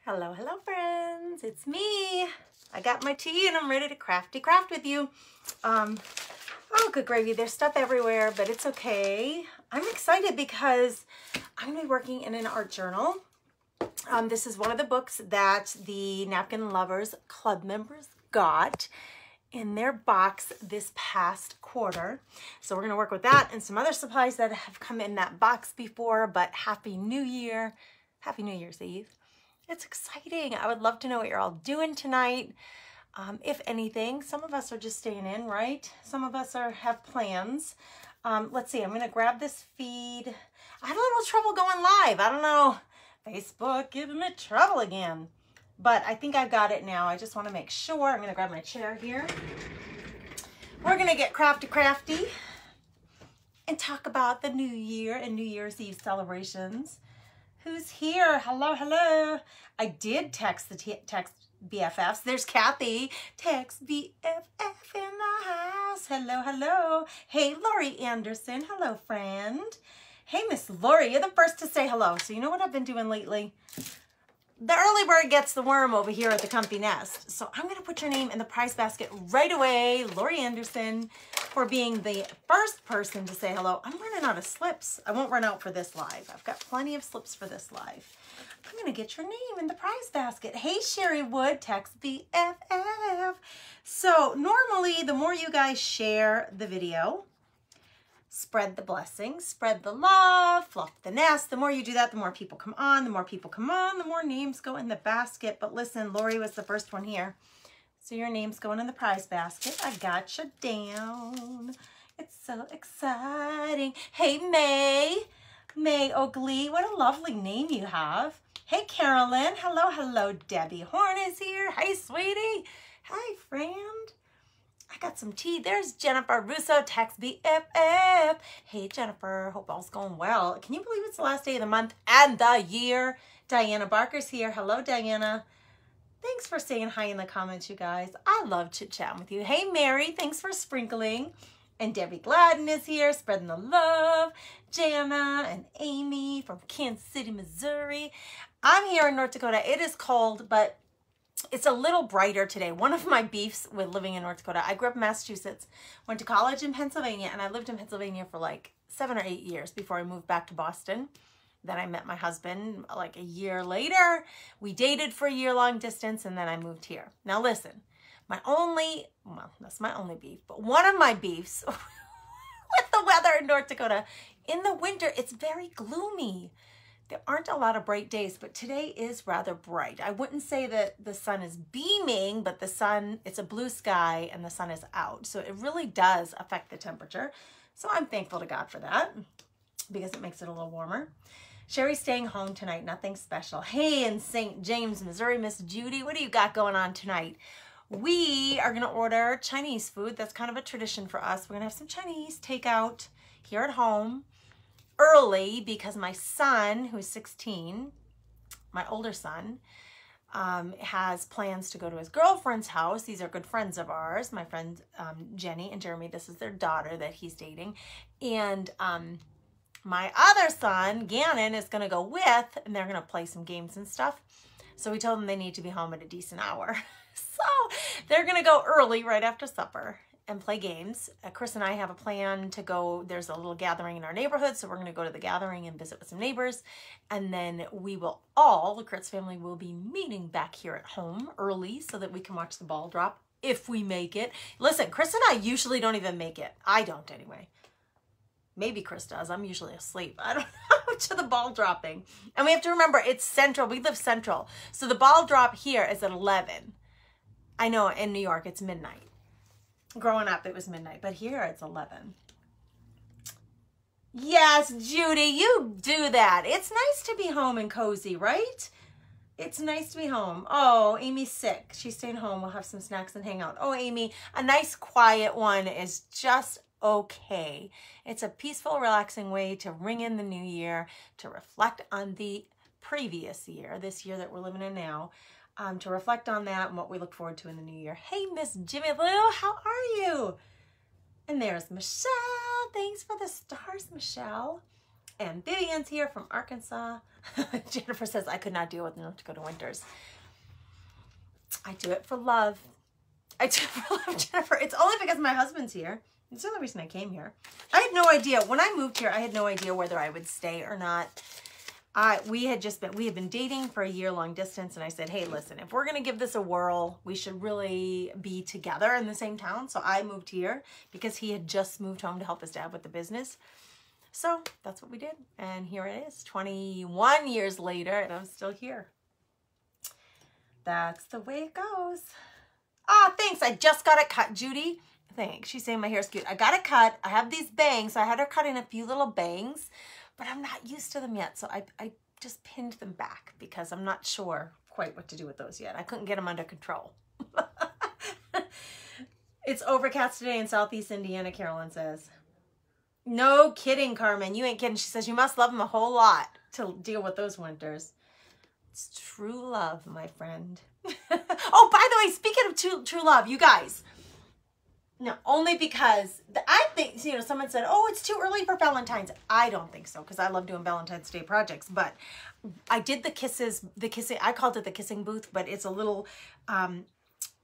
Hello, hello friends, it's me. I got my tea and I'm ready to craft with you. Oh, good gravy, there's stuff everywhere, but it's okay. I'm excited because I'm gonna be working in an art journal. This is one of the books that the Napkin Lovers Club members got in their box this past quarter. So we're gonna work with that and some other supplies that have come in that box before, but Happy New Year. Happy New Year's Eve. It's exciting. I would love to know what you're all doing tonight. If anything, some of us are just staying in, right? Some of us have plans. Let's see, I'm gonna grab this feed. I had a little trouble going live. I don't know, Facebook giving me trouble again. But I think I've got it now. I just wanna make sure. I'm gonna grab my chair here. We're gonna get crafty and talk about the new year and New Year's Eve celebrations. Who's here? Hello, hello. I did text the text BFFs. There's Kathy. Text BFF in the house. Hello, hello. Hey, Lori Anderson. Hello, friend. Hey, Miss Lori, you're the first to say hello. So you know what I've been doing lately? The early bird gets the worm over here at the Comfy Nest. So I'm going to put your name in the prize basket right away. Lori Anderson, for being the first person to say hello. I'm running out of slips. I won't run out for this live. I've got plenty of slips for this live. I'm going to get your name in the prize basket. Hey, Sherry Wood, text BFF. So normally, the more you guys share the video, spread the blessings, spread the love, fluff the nest. The more you do that, the more people come on. The more people come on, the more names go in the basket. But listen, Lori was the first one here. So your name's going in the prize basket. I got you down. It's so exciting. Hey, May Oakley, what a lovely name you have. Hey, Carolyn. Hello, hello. Debbie Horn is here. Hey, sweetie. Hi, friend. I got some tea. There's Jennifer Russo, text BFF. Hey, Jennifer, hope all's going well. Can you believe it's the last day of the month and the year? Diana Barker's here. Hello, Diana. Thanks for saying hi in the comments, you guys. I love chit-chatting with you. Hey, Mary, thanks for sprinkling. And Debbie Gladden is here, spreading the love. Jana and Amy from Kansas City, Missouri. I'm here in North Dakota. It is cold, but it's a little brighter today. One of my beefs with living in North Dakota, I grew up in Massachusetts, went to college in Pennsylvania, and I lived in Pennsylvania for like 7 or 8 years before I moved back to Boston. Then I met my husband like a year later. We dated for a year long distance, and then I moved here. Now listen, that's my only beef, but one of my beefs with the weather in North Dakota, in the winter, it's very gloomy. There aren't a lot of bright days, but today is rather bright. I wouldn't say that the sun is beaming, but the sun, it's a blue sky and the sun is out. So it really does affect the temperature. So I'm thankful to God for that because it makes it a little warmer. Sherry's staying home tonight, nothing special. Hey, in St. James, Missouri, Miss Judy, what do you got going on tonight? We are gonna order Chinese food. That's kind of a tradition for us. We're gonna have some Chinese takeout here at home early because my son, who's 16, my older son, has plans to go to his girlfriend's house. These are good friends of ours. My friends Jenny and Jeremy, this is their daughter that he's dating. And my other son, Gannon, is gonna go with, and they're gonna play some games and stuff. So we told them they need to be home at a decent hour. So they're gonna go early right after supper and play games. Chris and I have a plan to go. There's a little gathering in our neighborhood, so we're going to go to the gathering and visit with some neighbors. And then we will all, the Kurtz family, will be meeting back here at home early so that we can watch the ball drop if we make it. Listen, Chris and I usually don't even make it. I don't anyway. Maybe Chris does. I'm usually asleep. I don't know, to the ball dropping. And we have to remember, it's central. We live central. So the ball drop here is at 11. I know in New York, it's midnight. Growing up, it was midnight, but here it's 11. Yes, Judy, you do that. It's nice to be home and cozy, right? It's nice to be home. Oh, Amy's sick. She's staying home. We'll have some snacks and hang out. Oh, Amy, a nice quiet one is just okay. It's a peaceful, relaxing way to ring in the new year, to reflect on the previous year, this year that we're living in now. To reflect on that and what we look forward to in the new year. Hey, Miss Jimmy Lou, how are you? And there's Michelle. Thanks for the stars, Michelle. And Vivian's here from Arkansas. Jennifer says, I could not deal with North Dakota winters. I do it for love. I do it for love, Jennifer. It's only because my husband's here. It's the only reason I came here. I had no idea. When I moved here, I had no idea whether I would stay or not. We had been dating for a year long distance, and I said, hey, listen, if we're going to give this a whirl, we should really be together in the same town. So I moved here because he had just moved home to help his dad with the business. So that's what we did. And here it is, 21 years later, and I'm still here. That's the way it goes. Ah, thanks. I just got it cut, Judy. Thanks. She's saying my hair's cute. I got it cut. I have these bangs. So I had her cut in a few little bangs, but I'm not used to them yet. So I just pinned them back because I'm not sure quite what to do with those yet. I couldn't get them under control. It's overcast today in Southeast Indiana, Carolyn says. No kidding, Carmen. You ain't kidding. She says you must love them a whole lot to deal with those winters. It's true love, my friend. Oh, by the way, speaking of true love, you guys. No, only because I think, someone said, oh, it's too early for Valentine's. I don't think so, because I love doing Valentine's Day projects. But I did the kissing, I called it the kissing booth, but it's a little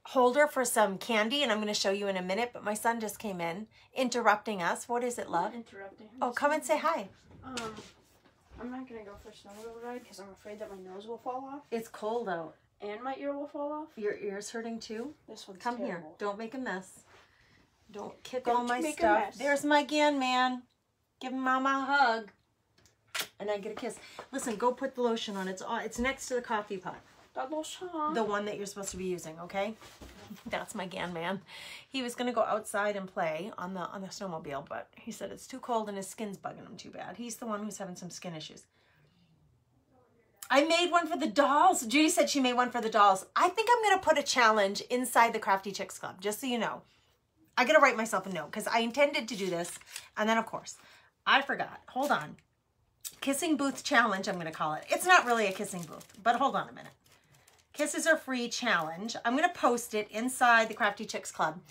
holder for some candy, and I'm going to show you in a minute. But my son just came in, interrupting us. What is it, love? Interrupting. Oh, come and say hi. I'm not going to go for a snowmobile ride because I'm afraid that my nose will fall off. It's cold out. And my ear will fall off. Your ear's hurting too? This one's Come terrible. Here. Don't make a mess. Don't kick Don't all my make a stuff. mess. There's my Gan man. Give Mama a hug. And I get a kiss. Listen, go put the lotion on. It's next to the coffee pot. The lotion. The one that you're supposed to be using, okay? That's my Gan man. He was gonna go outside and play on the snowmobile, but he said it's too cold and his skin's bugging him too bad. He's the one who's having some skin issues. I made one for the dolls. Judy said she made one for the dolls. I think I'm gonna put a challenge inside the Crafty Chicks Club, just so you know. I gotta write myself a note because I intended to do this, and then of course I forgot. Hold on. Kissing booth challenge, I'm gonna call it. It's not really a kissing booth, but hold on a minute. Kisses are free challenge. I'm gonna post it inside the Crafty Chicks Club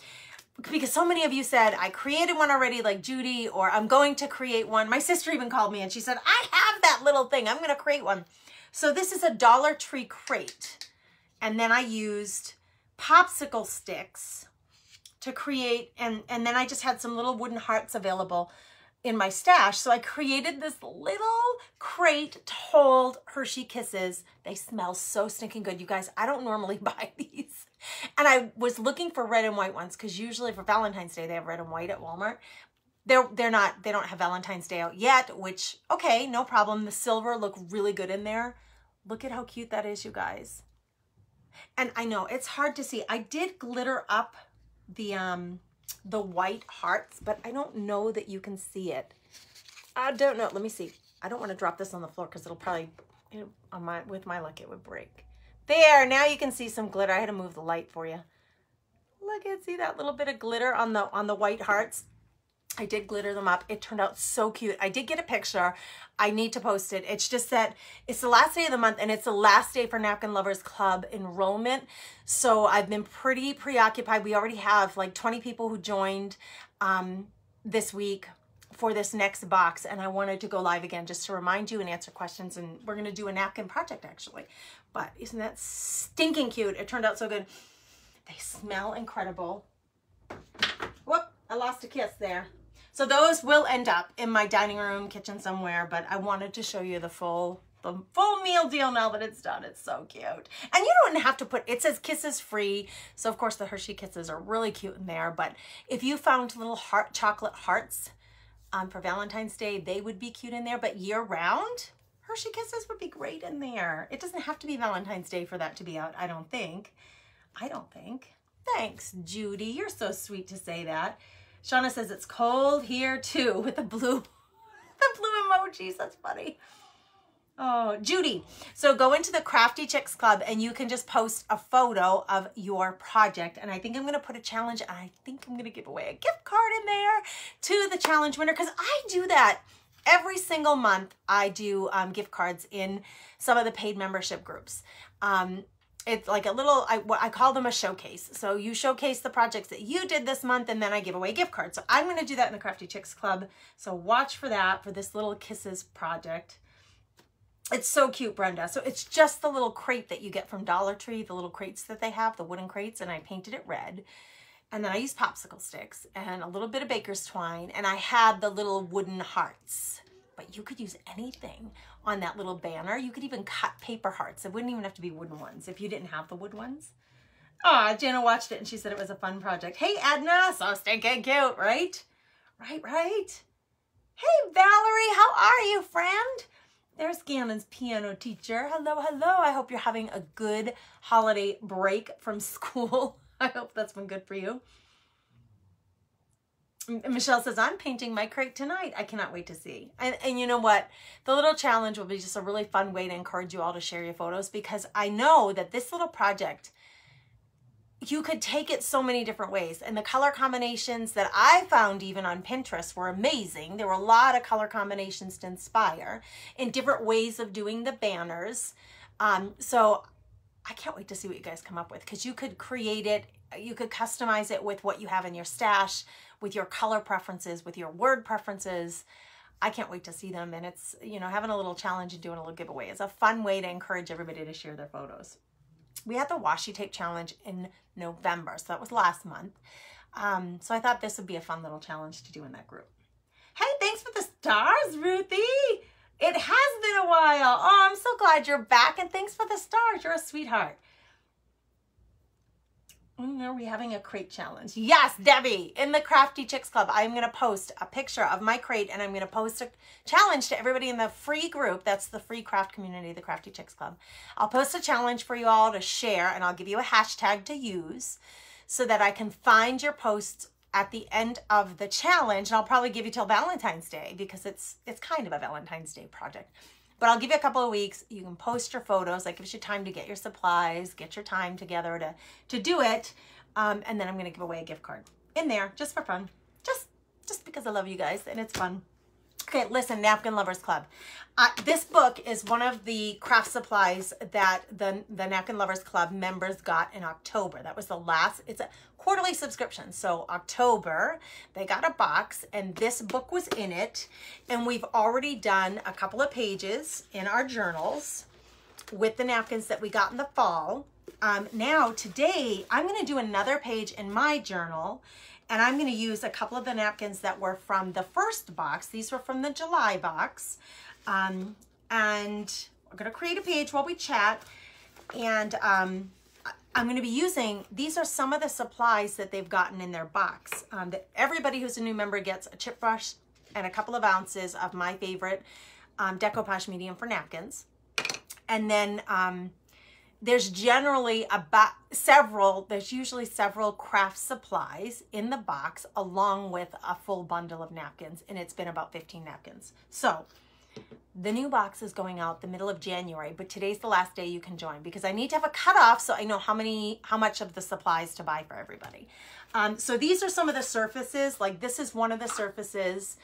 because so many of you said I created one already, like Judy, or I'm going to create one. My sister even called me and she said, I have that little thing. I'm gonna create one. So this is a Dollar Tree crate, and then I used popsicle sticks to create, and then I just had some little wooden hearts available in my stash. So I created this little crate to hold Hershey Kisses. They smell so stinking good. You guys, I don't normally buy these. And I was looking for red and white ones because usually for Valentine's Day, they have red and white at Walmart. They don't have Valentine's Day out yet, which, okay, no problem. The silver look really good in there. Look at how cute that is, you guys. And I know it's hard to see. I did glitter up the white hearts, but I don't know that you can see it. I don't know. Let me see. I don't want to drop this on the floor because it'll probably, with my luck, it would break. There, now you can see some glitter. I had to move the light for you. Look at, see that little bit of glitter on the white hearts? I did glitter them up. It turned out so cute. I did get a picture. I need to post it. It's just that it's the last day of the month and it's the last day for Napkin Lovers Club enrollment. So I've been pretty preoccupied. We already have like 20 people who joined this week for this next box. And I wanted to go live again just to remind you and answer questions. And we're going to do a napkin project actually. But isn't that stinking cute? It turned out so good. They smell incredible. Whoop, I lost a kiss there. So those will end up in my dining room, kitchen somewhere, but I wanted to show you the full meal deal now that it's done. It's so cute. And you don't have to put, it says kisses free. So of course the Hershey Kisses are really cute in there, but if you found little chocolate hearts for Valentine's Day, they would be cute in there, but year round, Hershey Kisses would be great in there. It doesn't have to be Valentine's Day for that to be out, I don't think. Thanks, Judy. You're so sweet to say that. Shauna says it's cold here too with the blue emojis. That's funny. Oh, Judy. So go into the Crafty Chicks Club and you can just post a photo of your project. And I think I'm going to put a challenge, and I think I'm going to give away a gift card in there to the challenge winner, because I do that every single month. I do gift cards in some of the paid membership groups. it's like a little, I call them a showcase. So you showcase the projects that you did this month, and then I give away gift cards. So I'm going to do that in the Crafty Chicks Club. So watch for that, for this little kisses project. It's so cute, Brenda. So it's just the little crate that you get from Dollar Tree, the little crates that they have, the wooden crates, and I painted it red. And then I used popsicle sticks and a little bit of baker's twine, and I had the little wooden hearts. But you could use anything on that little banner. You could even cut paper hearts. It wouldn't even have to be wooden ones if you didn't have the wood ones. Ah, Jana watched it and she said it was a fun project. Hey, Edna, so stinking cute, right? Right. Hey, Valerie, how are you, friend? There's Gannon's piano teacher. Hello. I hope you're having a good holiday break from school. I hope that's been good for you. Michelle says, I'm painting my crate tonight. I cannot wait to see. And you know what? The little challenge will be just a really fun way to encourage you all to share your photos, because I know that this little project, you could take it so many different ways. And the color combinations that I found even on Pinterest were amazing. There were a lot of color combinations to inspire in different ways of doing the banners. So I can't wait to see what you guys come up with, because you could create it, you could customize it with what you have in your stash, with your color preferences, with your word preferences. I can't wait to see them. And it's, you know, having a little challenge and doing a little giveaway is a fun way to encourage everybody to share their photos. We had the washi tape challenge in November, so that was last month. So I thought this would be a fun little challenge to do in that group. Hey, thanks for the stars, Ruthie. It has been a while. Oh, I'm so glad you're back, and thanks for the stars. You're a sweetheart. Are we having a crate challenge? Yes, Debbie, in the Crafty Chicks Club, I'm going to post a picture of my crate, and I'm going to post a challenge to everybody in the free group. That's the free craft community, the Crafty Chicks Club. I'll post a challenge for you all to share, and I'll give you a hashtag to use so that I can find your posts at the end of the challenge. And I'll probably give you till Valentine's Day, because it's kind of a Valentine's Day project. But I'll give you a couple of weeks. You can post your photos. That gives you time to get your supplies, get your time together to do it. And then I'm going to give away a gift card in there just for fun. Just because I love you guys and it's fun. Okay, listen, Napkin Lovers Club. This book is one of the craft supplies that the Napkin Lovers Club members got in October. That was the last, it's a quarterly subscription. So October, they got a box and this book was in it. And we've already done a couple of pages in our journals with the napkins that we got in the fall. Now today, I'm going to do another page in my journal. And I'm going to use a couple of the napkins that were from the first box. These were from the July box. And we're going to create a page while we chat. And I'm going to be using, these are some of the supplies that they've gotten in their box. That everybody who's a new member gets a chip brush and a couple of ounces of my favorite Decoupage medium for napkins. And then there's generally there's usually several craft supplies in the box along with a full bundle of napkins, and it's been about 15 napkins. So the new box is going out the middle of January, but today's the last day you can join because I need to have a cutoff so I know how much of the supplies to buy for everybody. So these are some of the surfaces. Like this is one of the surfaces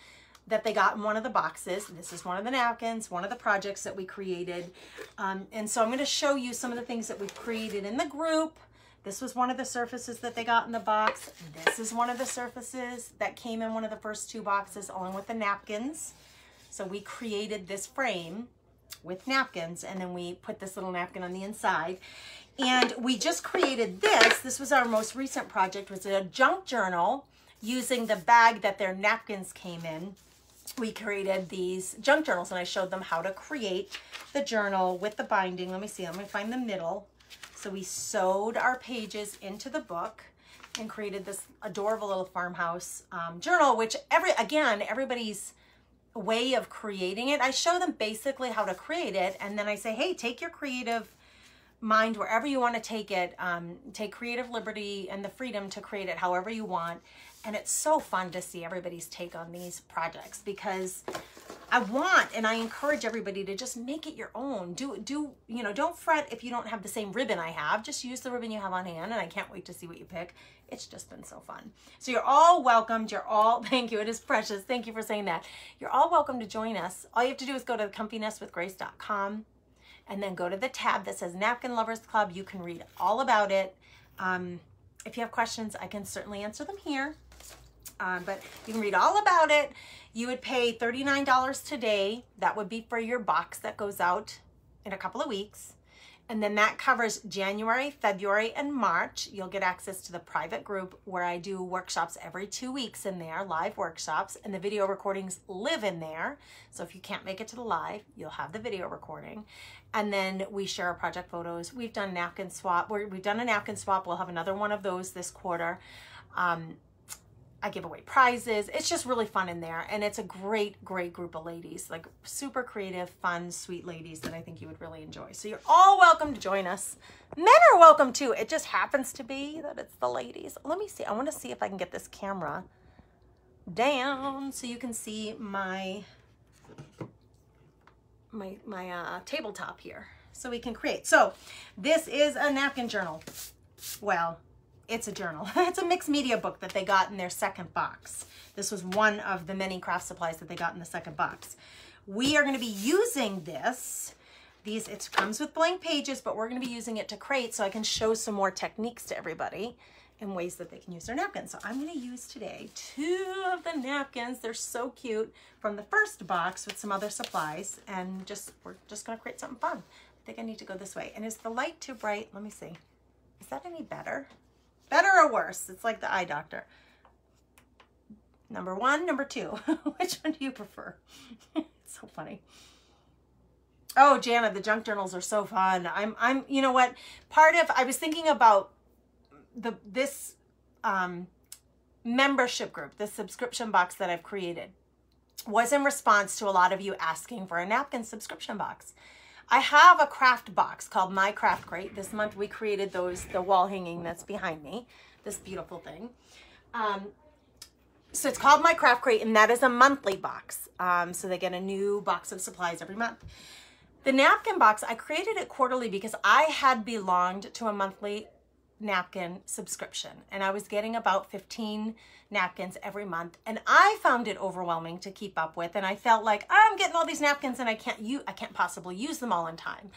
that they got in one of the boxes. This is one of the napkins, one of the projects that we created. And so I'm going to show you some of the things that we've created in the group. This was one of the surfaces that they got in the box. This is one of the surfaces that came in one of the first two boxes along with the napkins. So we created this frame with napkins and then we put this little napkin on the inside. And we just created this. This was our most recent project, was a junk journal using the bag that their napkins came in. We created these junk journals and I showed them how to create the journal with the binding. Let me see, let me find the middle. So we sewed our pages into the book and created this adorable little farmhouse journal, which everybody's way of creating it. I show them basically how to create it. And then I say, hey, take your creative mind wherever you want to take it. Take creative liberty and the freedom to create it however you want. And it's so fun to see everybody's take on these projects because I want and I encourage everybody to just make it your own. Don't fret if you don't have the same ribbon I have. Just use the ribbon you have on hand, and I can't wait to see what you pick. It's just been so fun. So you're all welcomed. Thank you. It is precious. Thank you for saying that. You're all welcome to join us. All you have to do is go to comfynestwithgrace.com. and then go to the tab that says Napkin Lovers Club. You can read all about it. If you have questions, I can certainly answer them here. But you can read all about it. You would pay $39 today. That would be for your box that goes out in a couple of weeks. And then that covers January, February, and March. You'll get access to the private group where I do workshops every 2 weeks in there, live workshops, and the video recordings live in there. So if you can't make it to the live, you'll have the video recording. And then we share our project photos. We've done napkin swap. We've done a napkin swap. We'll have another one of those this quarter. I give away prizes. It's just really fun in there. And it's a great, great group of ladies, like super creative, fun, sweet ladies that I think you would really enjoy. So you're all welcome to join us. Men are welcome too. It just happens to be that it's the ladies. Let me see. I want to see if I can get this camera down so you can see my tabletop here so we can create. So this is a napkin journal. Well, it's a journal. It's a mixed media book that they got in their second box. This was one of the many craft supplies that they got in the second box. We are going to be using this. It comes with blank pages, but we're going to be using it to create so I can show some more techniques to everybody and ways that they can use their napkins. So I'm going to use today 2 of the napkins. They're so cute from the first box with some other supplies, and we're just going to create something fun. I think I need to go this way. And is the light too bright? Let me see. Is that any better? Better or worse? It's like the eye doctor. Number 1, number 2. Which one do you prefer? It's so funny. Oh, Jana, the junk journals are so fun. You know what? I was thinking about this membership group, this subscription box that I've created, was in response to a lot of you asking for a napkin subscription box. I have a craft box called My Craft Crate. This month we created the wall hanging that's behind me, this beautiful thing. So it's called My Craft Crate, and that is a monthly box. So they get a new box of supplies every month. The napkin box, I created it quarterly because I had belonged to a monthly napkin subscription, and I was getting about 15 napkins every month, and I found it overwhelming to keep up with, and I felt like I'm getting all these napkins and I can't possibly use them all in time.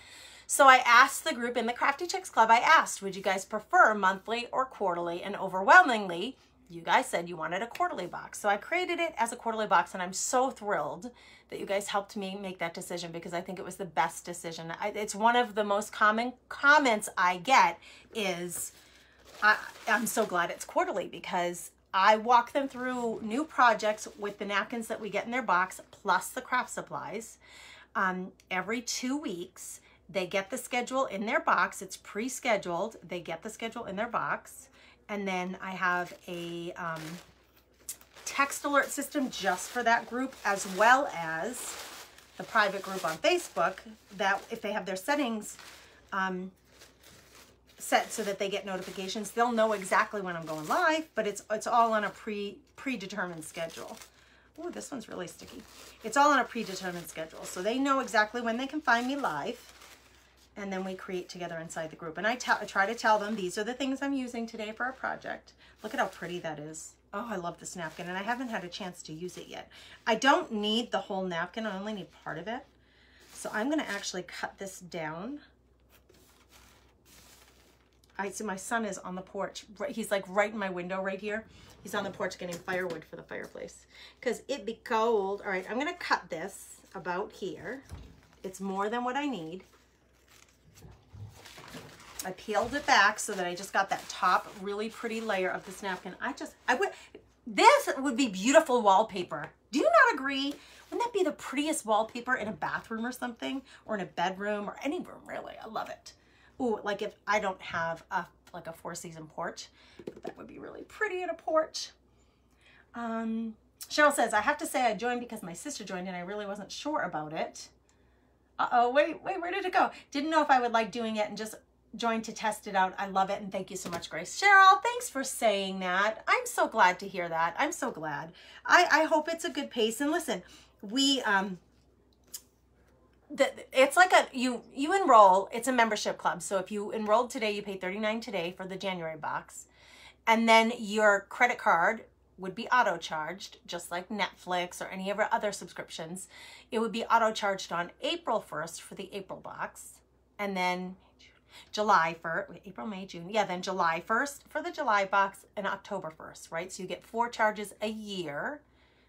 So I asked the group in the Crafty Chicks Club, I asked, would you guys prefer monthly or quarterly? And overwhelmingly, you guys said you wanted a quarterly box. So I created it as a quarterly box, and I'm so thrilled that you guys helped me make that decision because I think it was the best decision. It's one of the most common comments I get is, I'm so glad it's quarterly because I walk them through new projects with the napkins that we get in their box, plus the craft supplies. Every 2 weeks, they get the schedule in their box. It's pre-scheduled. They get the schedule in their box. And then I have a text alert system just for that group, as well as the private group on Facebook that if they have their settings set so that they get notifications, they'll know exactly when I'm going live, but it's all on a predetermined schedule. Oh, this one's really sticky. It's all on a predetermined schedule, so they know exactly when they can find me live, and then we create together inside the group. And I try to tell them, these are the things I'm using today for our project. Look at how pretty that is. Oh, I love this napkin, and I haven't had a chance to use it yet. I don't need the whole napkin. I only need part of it. So I'm going to actually cut this down. I see my son is on the porch. He's like right in my window right here. He's on the porch getting firewood for the fireplace because it be cold. All right, I'm going to cut this about here. It's more than what I need. I peeled it back so that I just got that top really pretty layer of this napkin. This would be beautiful wallpaper. Do you not agree? Wouldn't that be the prettiest wallpaper in a bathroom or something, or in a bedroom or any room really? I love it. Ooh, like if I don't have like a 4-season porch, but that would be really pretty in a porch. Cheryl says, I have to say I joined because my sister joined and I really wasn't sure about it. Uh-oh, wait, where did it go? Didn't know if I would like doing it and just joined to test it out. I love it, and thank you so much, Grace. Cheryl, thanks for saying that. I'm so glad to hear that. I'm so glad. I hope it's a good pace. And listen, we it's like you enroll. It's a membership club. So if you enrolled today, you pay $39 today for the January box, and then your credit card would be auto charged, just like Netflix or any of our other subscriptions. It would be auto charged on April 1st for the April box. and then July 1st, April, May, June. Yeah, then July 1st for the July box and October 1st, right? So you get 4 charges a year.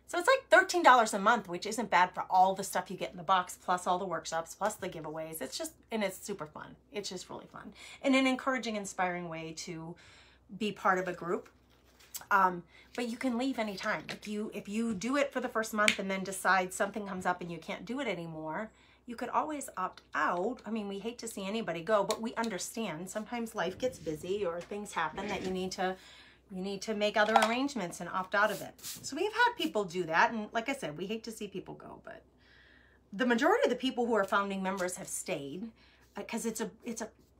So it's like $13 a month, which isn't bad for all the stuff you get in the box, plus all the workshops, plus the giveaways. It's just, and it's super fun. It's just really fun. And an encouraging, inspiring way to be part of a group. But you can leave anytime. If you do it for the first month and then decide something comes up and you can't do it anymore, you could always opt out. I mean, we hate to see anybody go, but we understand sometimes life gets busy or things happen that you need to make other arrangements and opt out of it. So we've had people do that. And like I said, we hate to see people go, but the majority of the people who are founding members have stayed because it's a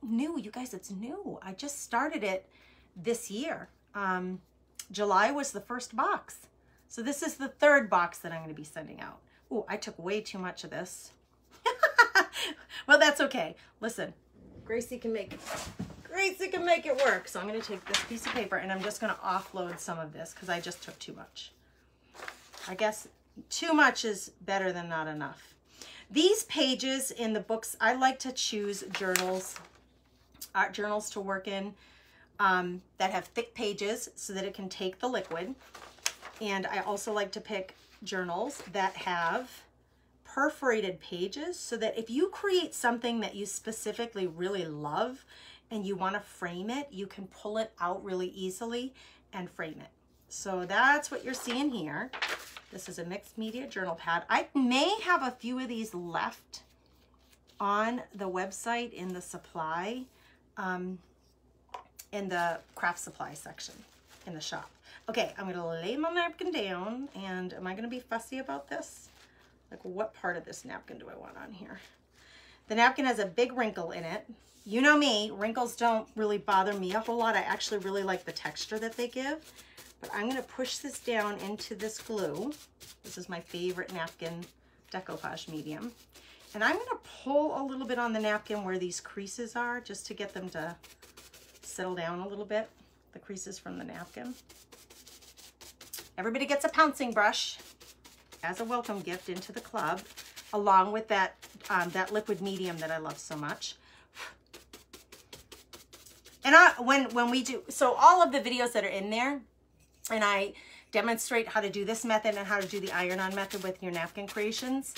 new, you guys, it's new. I just started it this year. July was the first box. So this is the 3rd box that I'm going to be sending out. Oh, I took way too much of this. Well, that's okay. Listen, Gracie can make it work. So I'm going to take this piece of paper and I'm just going to offload some of this because I just took too much. I guess too much is better than not enough. These pages in the books, I like to choose journals, art journals to work in that have thick pages so that it can take the liquid. And I also like to pick journals that have perforated pages so that if you create something that you specifically really love and you want to frame it, you can pull it out really easily and frame it. So that's what you're seeing here. This is a mixed media journal pad. I may have a few of these left on the website in the supply, in the craft supply section in the shop. Okay, I'm gonna lay my napkin down, and am I gonna be fussy about this? Like, what part of this napkin do I want on here? The napkin has a big wrinkle in it. You know me, wrinkles don't really bother me a whole lot. I actually really like the texture that they give. But I'm gonna push this down into this glue. This is my favorite napkin decoupage medium. And I'm gonna pull a little bit on the napkin where these creases are, just to get them to settle down a little bit, the creases from the napkin. Everybody gets a pouncing brush as a welcome gift into the club, along with that, that liquid medium that I love so much. And when we do, so all of the videos that are in there, and I demonstrate how to do this method and how to do the iron-on method with your napkin creations,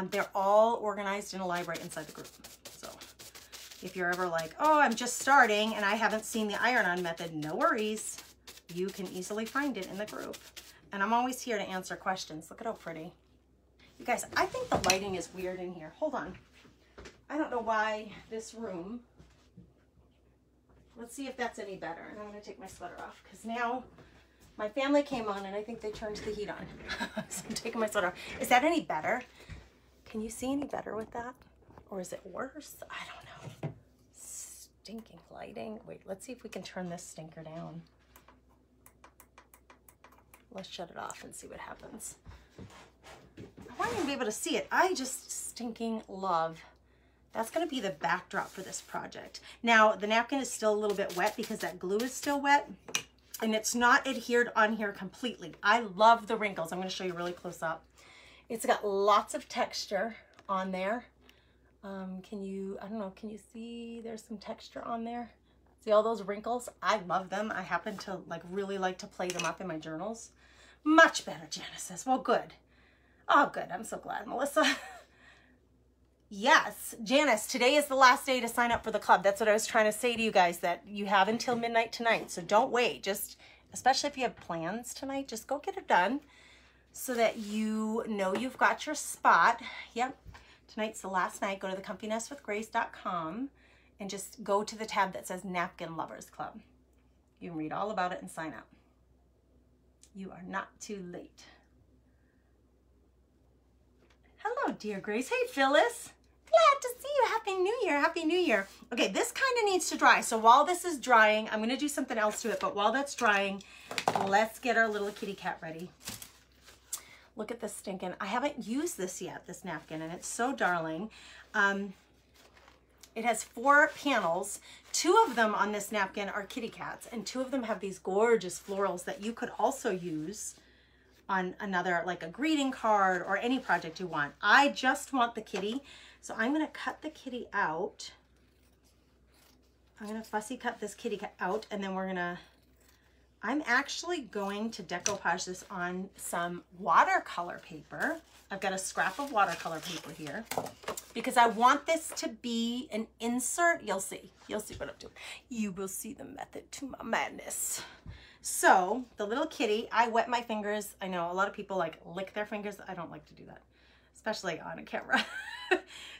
they're all organized in a library inside the group. So if you're ever like, oh, I'm just starting and I haven't seen the iron-on method, no worries. You can easily find it in the group. And I'm always here to answer questions. Look at how pretty. You guys, I think the lighting is weird in here. Hold on. I don't know why this room. Let's see if that's any better. And I'm going to take my sweater off because now my family came on and I think they turned the heat on. So I'm taking my sweater off. Is that any better? Can you see any better with that? Or is it worse? I don't know. Stinking lighting. Wait, let's see if we can turn this stinker down. Let's shut it off and see what happens. I want you to be able to see it. I just stinking love. That's going to be the backdrop for this project. Now, the napkin is still a little bit wet because that glue is still wet and it's not adhered on here completely. I love the wrinkles. I'm going to show you really close up. It's got lots of texture on there. I don't know, can you see there's some texture on there? See all those wrinkles? I love them. I happen to really like to play them up in my journals. Much better, Janice says. Well, good. Oh, good. I'm so glad, Melissa. Yes, Janice, today is the last day to sign up for the club. That's what I was trying to say to you guys, that you have until midnight tonight. So don't wait. Just, especially if you have plans tonight, just go get it done so that you know you've got your spot. Yep. Tonight's the last night. Go to thecomfynestwithgrace.com and just go to the tab that says Napkin Lovers Club. You can read all about it and sign up. You are not too late. Hello, dear Grace. Hey, Phyllis. Glad to see you. Happy New Year. Happy New Year. Okay, this kind of needs to dry. So while this is drying, I'm going to do something else to it. But while that's drying, let's get our little kitty cat ready. Look at this stinking. I haven't used this yet, this napkin, and it's so darling. It has 4 panels. 2 of them on this napkin are kitty cats, and 2 of them have these gorgeous florals that you could also use on another, like a greeting card or any project you want. I just want the kitty, so I'm going to cut the kitty out I'm gonna fussy cut this kitty cat out, and then I'm actually going to decoupage this on some watercolor paper. I've got a scrap of watercolor paper here because I want this to be an insert. You'll see what I'm doing. You will see the method to my madness. So the little kitty, I wet my fingers. I know a lot of people like lick their fingers. I don't like to do that, especially on a camera.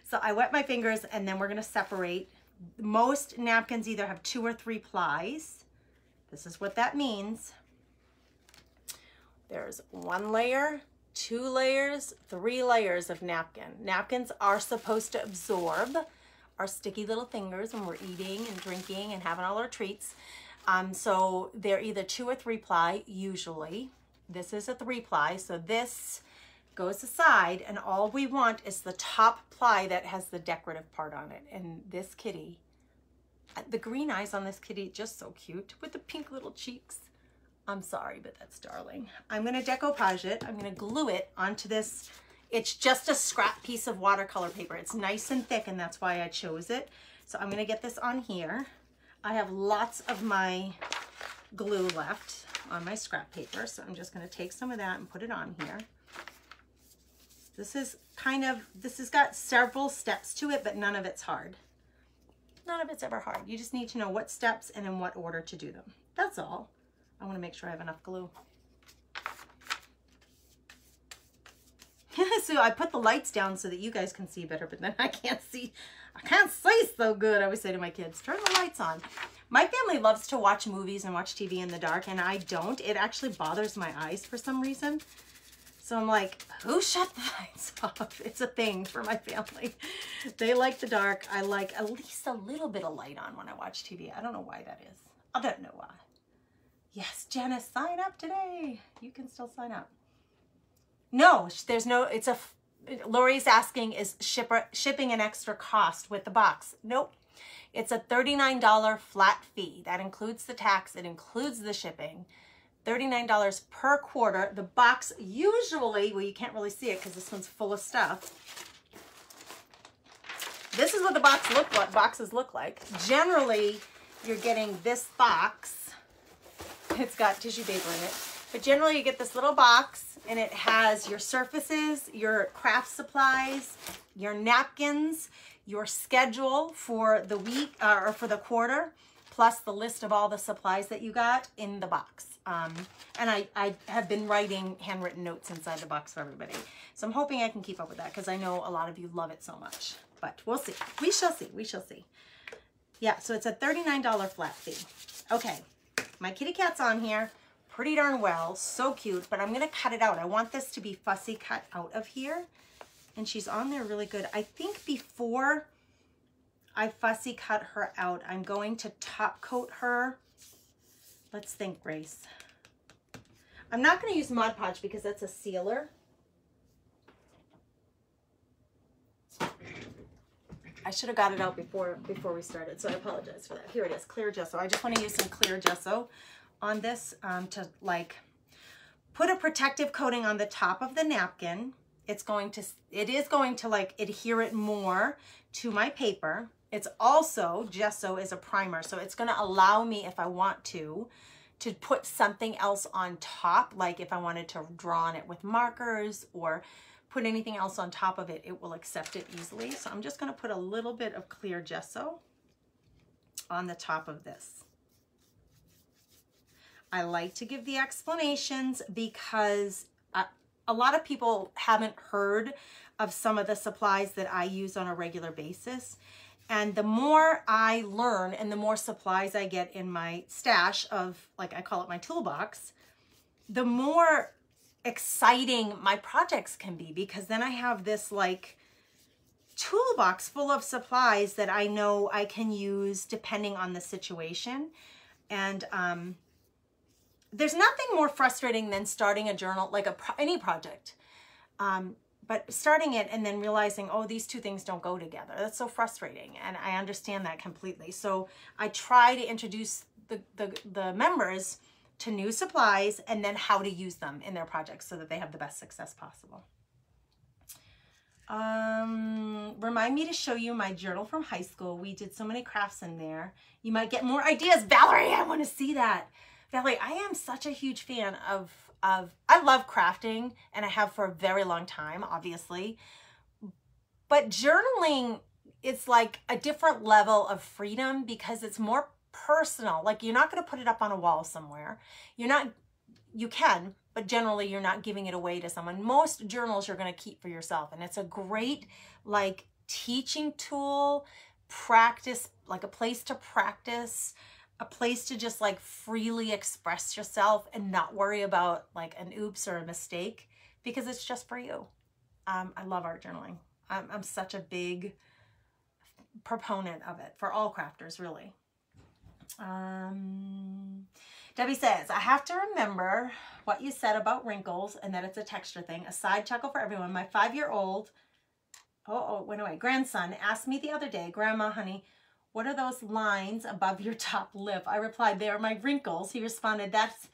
So I wet my fingers, and then we're gonna separate. Most napkins either have 2 or 3 plies. This is what that means. There's 1 layer, 2 layers, 3 layers of napkin. Napkins are supposed to absorb our sticky little fingers when we're eating and drinking and having all our treats. So they're either 2 or 3 ply usually. This is a 3 ply, so this goes aside, and all we want is the top ply that has the decorative part on it. And this kitty, the green eyes on this kitty, just so cute with the pink little cheeks. I'm sorry, but that's darling. I'm gonna decoupage it. I'm gonna glue it onto this. It's just a scrap piece of watercolor paper. It's nice and thick, and that's why I chose it. So I'm gonna get this on here. I have lots of my glue left on my scrap paper, so I'm just gonna take some of that and put it on here. This has got several steps to it, but none of it's hard. None of it's ever hard. You just need to know what steps and in what order to do them. That's all. I want to make sure I have enough glue. So I put the lights down so that you guys can see better, but then I can't see so good. I always say to my kids, turn the lights on. My family loves to watch movies and watch TV in the dark, and I don't. It actually bothers my eyes for some reason. So I'm like, who shut the lights off? It's a thing for my family. They like the dark. I like at least a little bit of light on when I watch TV. I don't know why that is. I don't know why. Yes, Janice, sign up today. You can still sign up. No, there's no, Lori's asking, is shipping an extra cost with the box? Nope. It's a $39 flat fee. That includes the tax. It includes the shipping. $39 per quarter. The box usually, well, you can't really see it because this one's full of stuff. This is what the boxes look like. Generally, you're getting this box. It's got tissue paper in it. But generally, you get this little box, and it has your surfaces, your craft supplies, your napkins, your schedule for the week or for the quarter, plus the list of all the supplies that you got in the box. And I have been writing handwritten notes inside the box for everybody. So I'm hoping I can keep up with that because I know a lot of you love it so much. But we'll see. We shall see. We shall see. Yeah, so it's a $39 flat fee. Okay, my kitty cat's on here pretty darn well. So cute, but I'm going to cut it out. I want this to be fussy cut out of here. And she's on there really good. I think before I fussy cut her out, I'm going to top coat her. Let's think, Grace. I'm not going to use Mod Podge because that's a sealer. I should have got it out before we started, so I apologize for that. Here it is, clear gesso. I just want to use some clear gesso on this to like put a protective coating on the top of the napkin. It is going to like adhere it more to my paper. It's also, gesso is a primer, so it's gonna allow me, if I want to put something else on top, like if I wanted to draw on it with markers or put anything else on top of it, it will accept it easily. So I'm just gonna put a little bit of clear gesso on the top of this. I like to give the explanations because a lot of people haven't heard of some of the supplies that I use on a regular basis. And the more I learn and the more supplies I get in my stash of, like I call it my toolbox, the more exciting my projects can be, because then I have this like toolbox full of supplies that I know I can use depending on the situation. And there's nothing more frustrating than starting a journal, like any project. But starting it and then realizing, oh, these two things don't go together. That's so frustrating. And I understand that completely. So I try to introduce the members to new supplies and then how to use them in their projects so that they have the best success possible. Remind me to show you my journal from high school. We did so many crafts in there. You might get more ideas. Valerie, I want to see that. Valerie, I am such a huge fan of I love crafting, and I have for a very long time, obviously. But journaling, it's like a different level of freedom because it's more personal. Like, you're not going to put it up on a wall somewhere. You can, but generally you're not giving it away to someone. Most journals you're going to keep for yourself, and it's a great like teaching tool, practice, like a place to practice, a place to just like freely express yourself and not worry about like an oops or a mistake, because it's just for you. I love art journaling. I'm such a big proponent of it for all crafters, really. Debbie says, I have to remember what you said about wrinkles and that it's a texture thing. A side chuckle for everyone. My 5-year-old, went away, grandson asked me the other day, Grandma, honey, what are those lines above your top lip? I replied, they are my wrinkles. He responded, that's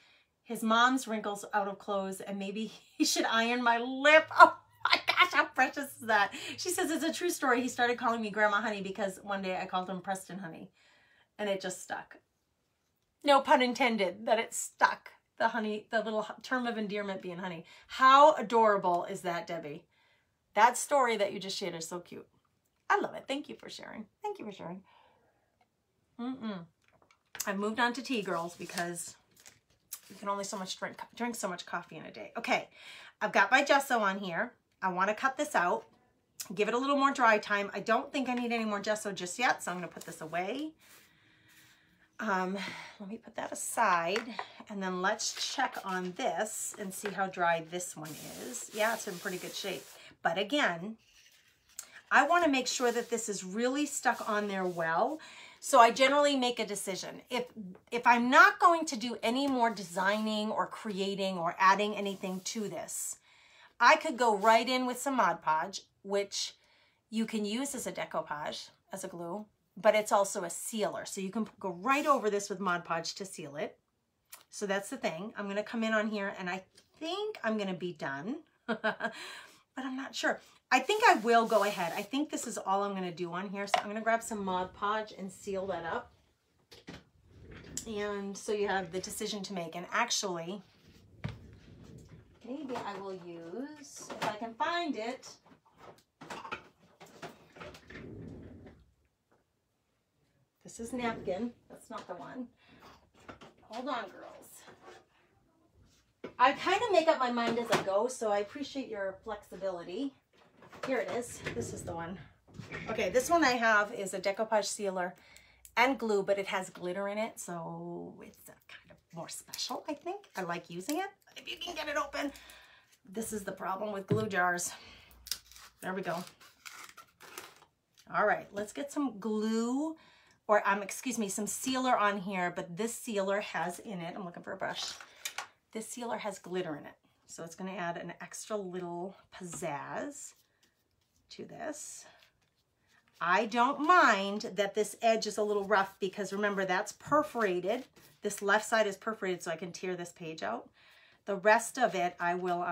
his mom's wrinkles out of clothes, and maybe he should iron my lip. Oh my gosh, how precious is that? She says, it's a true story. He started calling me Grandma Honey because one day I called him Preston Honey, and it just stuck. No pun intended that it stuck. The honey, the little term of endearment being honey. How adorable is that, Debbie? That story that you just shared is so cute. I love it. Thank you for sharing. Thank you for sharing. I've moved on to tea, girls, because you can only so much drink so much coffee in a day. Okay, I've got my gesso on here. I want to cut this out, give it a little more dry time. I don't think I need any more gesso just yet, so I'm going to put this away. Let me put that aside, and then let's check on this and see how dry this one is. Yeah, it's in pretty good shape. But again, I want to make sure that this is really stuck on there well. So I generally make a decision. If I'm not going to do any more designing or creating or adding anything to this, I could go right in with some Mod Podge, which you can use as a decoupage, as a glue, but it's also a sealer. So you can go right over this with Mod Podge to seal it. So that's the thing. I'm going to come in on here, and I think I'm going to be done, but I'm not sure. I think I will go ahead. I think this is all I'm going to do on here. So I'm going to grab some Mod Podge and seal that up. And so you have the decision to make. And actually, maybe I will use, if I can find it, this is napkin. That's not the one. Hold on, girls. I kind of make up my mind as I go, so I appreciate your flexibility. Here it is. This is the one. Okay, this one I have is a decoupage sealer and glue, but it has glitter in it, so it's kind of more special, I think. I like using it. If you can get it open. This is the problem with glue jars. There we go. All right, let's get some glue, or excuse me, some sealer on here, but this sealer has in it, I'm looking for a brush. This sealer has glitter in it, so it's going to add an extra little pizzazz to this. I don't mind that this edge is a little rough because remember, that's perforated. This left side is perforated, so I can tear this page out. The rest of it I will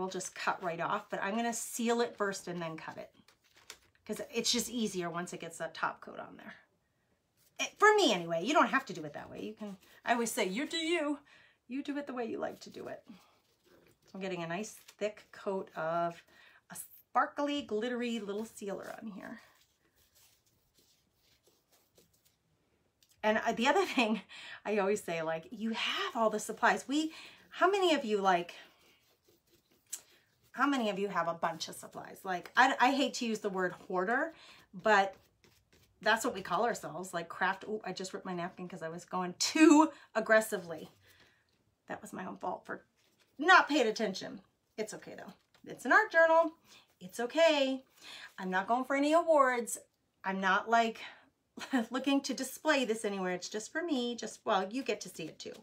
just cut right off, but I'm going to seal it first and then cut it because it's just easier once it gets that top coat on there. For me anyway. You don't have to do it that way. You can, I always say, you do you. You do it the way you like to do it. I'm getting a nice thick coat of a sparkly, glittery little sealer on here. And the other thing I always say, like, you have all the supplies. How many of you have a bunch of supplies? Like, I hate to use the word hoarder, but that's what we call ourselves, like craft. Oh, I just ripped my napkin because I was going too aggressively. That was my own fault for not paying attention. It's okay though. It's an art journal. It's okay. I'm not going for any awards. I'm not like looking to display this anywhere. It's just for me. Well, you get to see it too.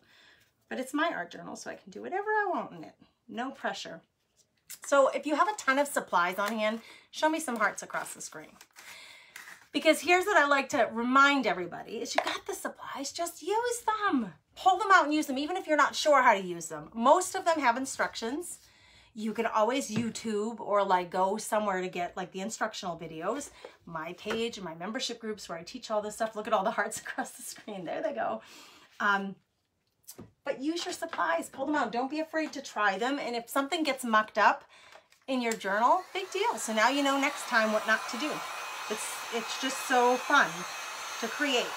But it's my art journal, so I can do whatever I want in it. No pressure. So if you have a ton of supplies on hand, show me some hearts across the screen. Because here's what I like to remind everybody is you got the supplies, just use them. Pull them out and use them, even if you're not sure how to use them. Most of them have instructions. You can always YouTube or like go somewhere to get like the instructional videos. My page and my membership groups where I teach all this stuff. Look at all the hearts across the screen. There they go. But use your supplies, pull them out. Don't be afraid to try them. And if something gets mucked up in your journal, big deal. So now you know next time what not to do. It's just so fun to create.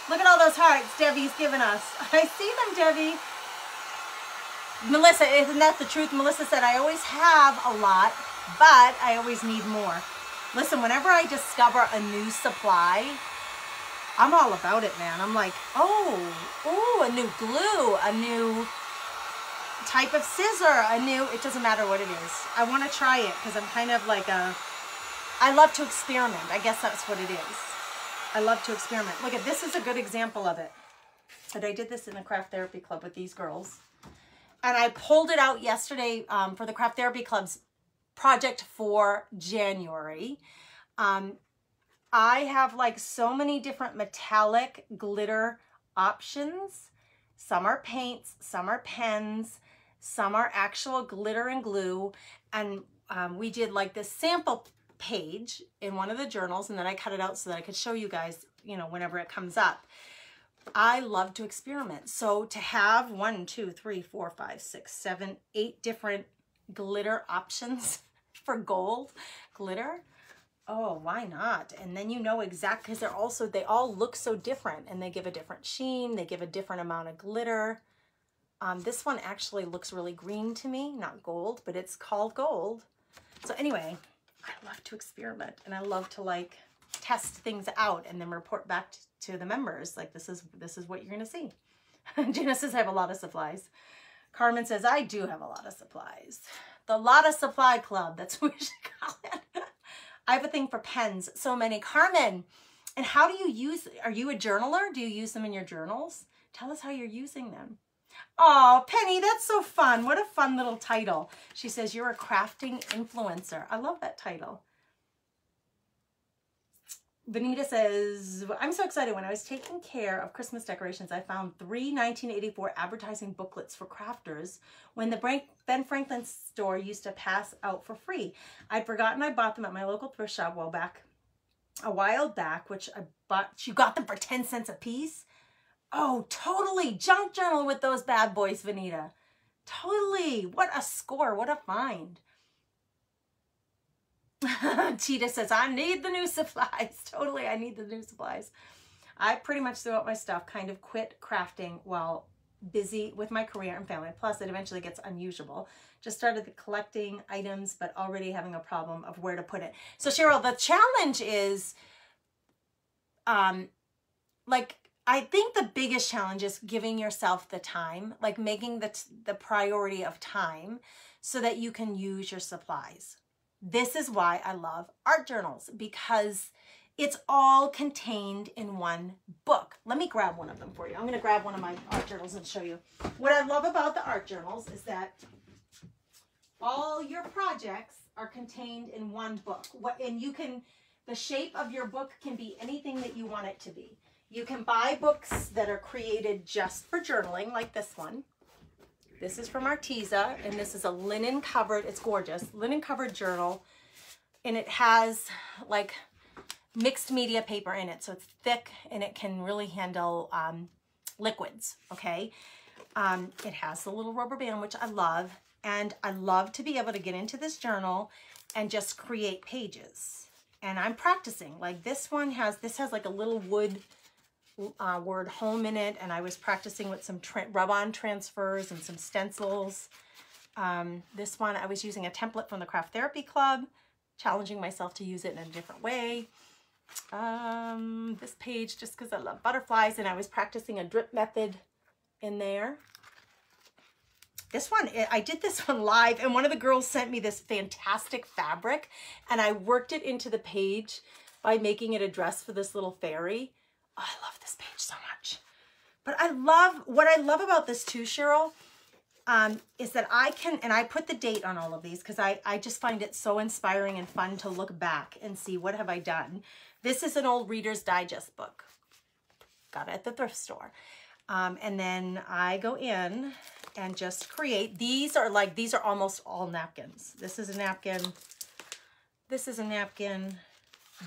Look at all those hearts Debbie's given us. I see them, Debbie. Melissa, isn't that the truth? Melissa said, I always have a lot, but I always need more. Listen, whenever I discover a new supply, I'm all about it, man. I'm like, oh, a new glue, a new type of scissor, it doesn't matter what it is. I want to try it because I'm kind of like I love to experiment. I guess that's what it is. I love to experiment. Look at this is a good example of it. And I did this in the Craft Therapy Club with these girls. And I pulled it out yesterday for the Craft Therapy Club's project for January. I have like so many different metallic glitter options. Some are paints, some are pens, some are actual glitter and glue. And we did like this sample page in one of the journals, and then I cut it out so that I could show you guys, you know, whenever it comes up. I love to experiment. So to have 1, 2, 3, 4, 5, 6, 7, 8 different glitter options for gold glitter, oh, why not? And then you know exactly, because they all look so different and they give a different sheen, they give a different amount of glitter. This one actually looks really green to me, not gold, but it's called gold. So anyway, I love to experiment and I love to like test things out and then report back to the members. Like this is what you're going to see. Gina says, I have a lot of supplies. Carmen says, I do have a lot of supplies. The Lotta Supply Club, that's what we should call it. I have a thing for pens, so many. Carmen, and how do you use, are you a journaler? Do you use them in your journals? Tell us how you're using them. Oh, Penny, that's so fun. What a fun little title. She says, you're a crafting influencer. I love that title. Benita says, I'm so excited. When I was taking care of Christmas decorations, I found 3 1984 advertising booklets for crafters when the Ben Franklin store used to pass out for free. I'd forgotten I bought them at my local thrift shop a while back, which I bought. You got them for 10 cents a piece? Oh, totally. Junk journal with those bad boys, Vanita. Totally. What a score. What a find. Tita says, I need the new supplies. Totally, I need the new supplies. I pretty much threw out my stuff, kind of quit crafting while busy with my career and family. Plus, it eventually gets unusable. Just started collecting items, but already having a problem of where to put it. So, Cheryl, the challenge is, I think the biggest challenge is giving yourself the time, like making the priority of time so that you can use your supplies. This is why I love art journals, because it's all contained in one book. Let me grab one of them for you. I'm going to grab one of my art journals and show you. What I love about the art journals is that all your projects are contained in one book. The shape of your book can be anything that you want it to be. You can buy books that are created just for journaling, like this one. This is from Arteza, and this is a linen covered, it's gorgeous, linen covered journal, and it has like mixed media paper in it, so it's thick and it can really handle liquids, okay? It has the little rubber band, which I love, and I love to be able to get into this journal and just create pages. And I'm practicing, like this has like a little wood word home in it, and I was practicing with some rub-on transfers and some stencils. This one I was using a template from the Craft Therapy Club, challenging myself to use it in a different way. This page, just because I love butterflies, and I was practicing a drip method in there. This one, I did this one live, and one of the girls sent me this fantastic fabric, and I worked it into the page by making it a dress for this little fairy. Oh, I love this page so much. But what I love about this too, Cheryl, is that I can, and I put the date on all of these because I just find it so inspiring and fun to look back and see what have I done. This is an old Reader's Digest book. Got it at the thrift store. And then I go in and just create. These are almost all napkins. This is a napkin. This is a napkin.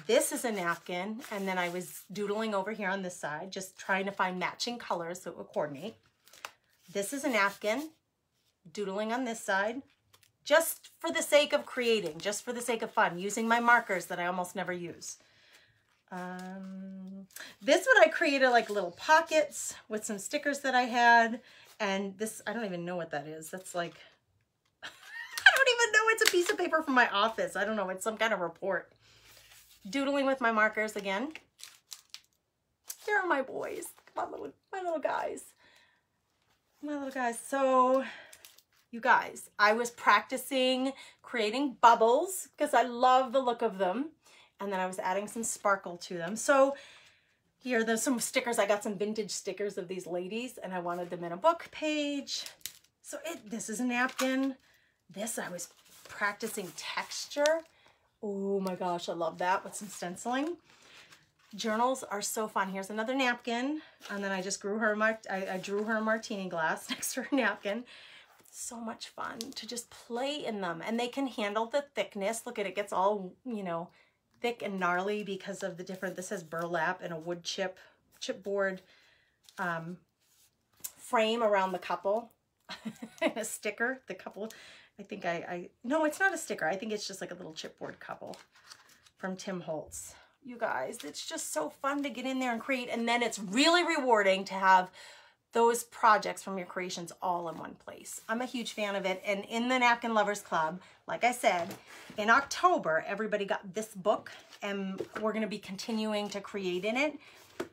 This is a napkin. And then I was doodling over here on this side, just trying to find matching colors so it would coordinate. This is a napkin, doodling on this side, just for the sake of creating, just for the sake of fun, using my markers that I almost never use. This one I created like little pockets with some stickers that I had. And this, I don't even know what that is. That's like, I don't even know. It's a piece of paper from my office. I don't know. It's some kind of report. Doodling with my markers again. Here are my boys. My little guys. My little guys. So, you guys, I was practicing creating bubbles because I love the look of them. And then I was adding some sparkle to them. So here, there's some stickers. I got some vintage stickers of these ladies and I wanted them in a book page. So this is a napkin. This, I was practicing texture. Oh my gosh, I love that with some stenciling. Journals are so fun. Here's another napkin. And then I just drew her a martini glass next to her napkin. So much fun to just play in them. And they can handle the thickness. Look at it, gets all, you know, thick and gnarly because of the different, this has burlap and a wood chipboard frame around the couple. And a sticker, the couple, I think no, it's not a sticker. I think it's just like a little chipboard couple from Tim Holtz. You guys, it's just so fun to get in there and create. And then it's really rewarding to have those projects from your creations all in one place. I'm a huge fan of it. And in the Napkin Lovers Club, like I said, in October, everybody got this book and we're gonna be continuing to create in it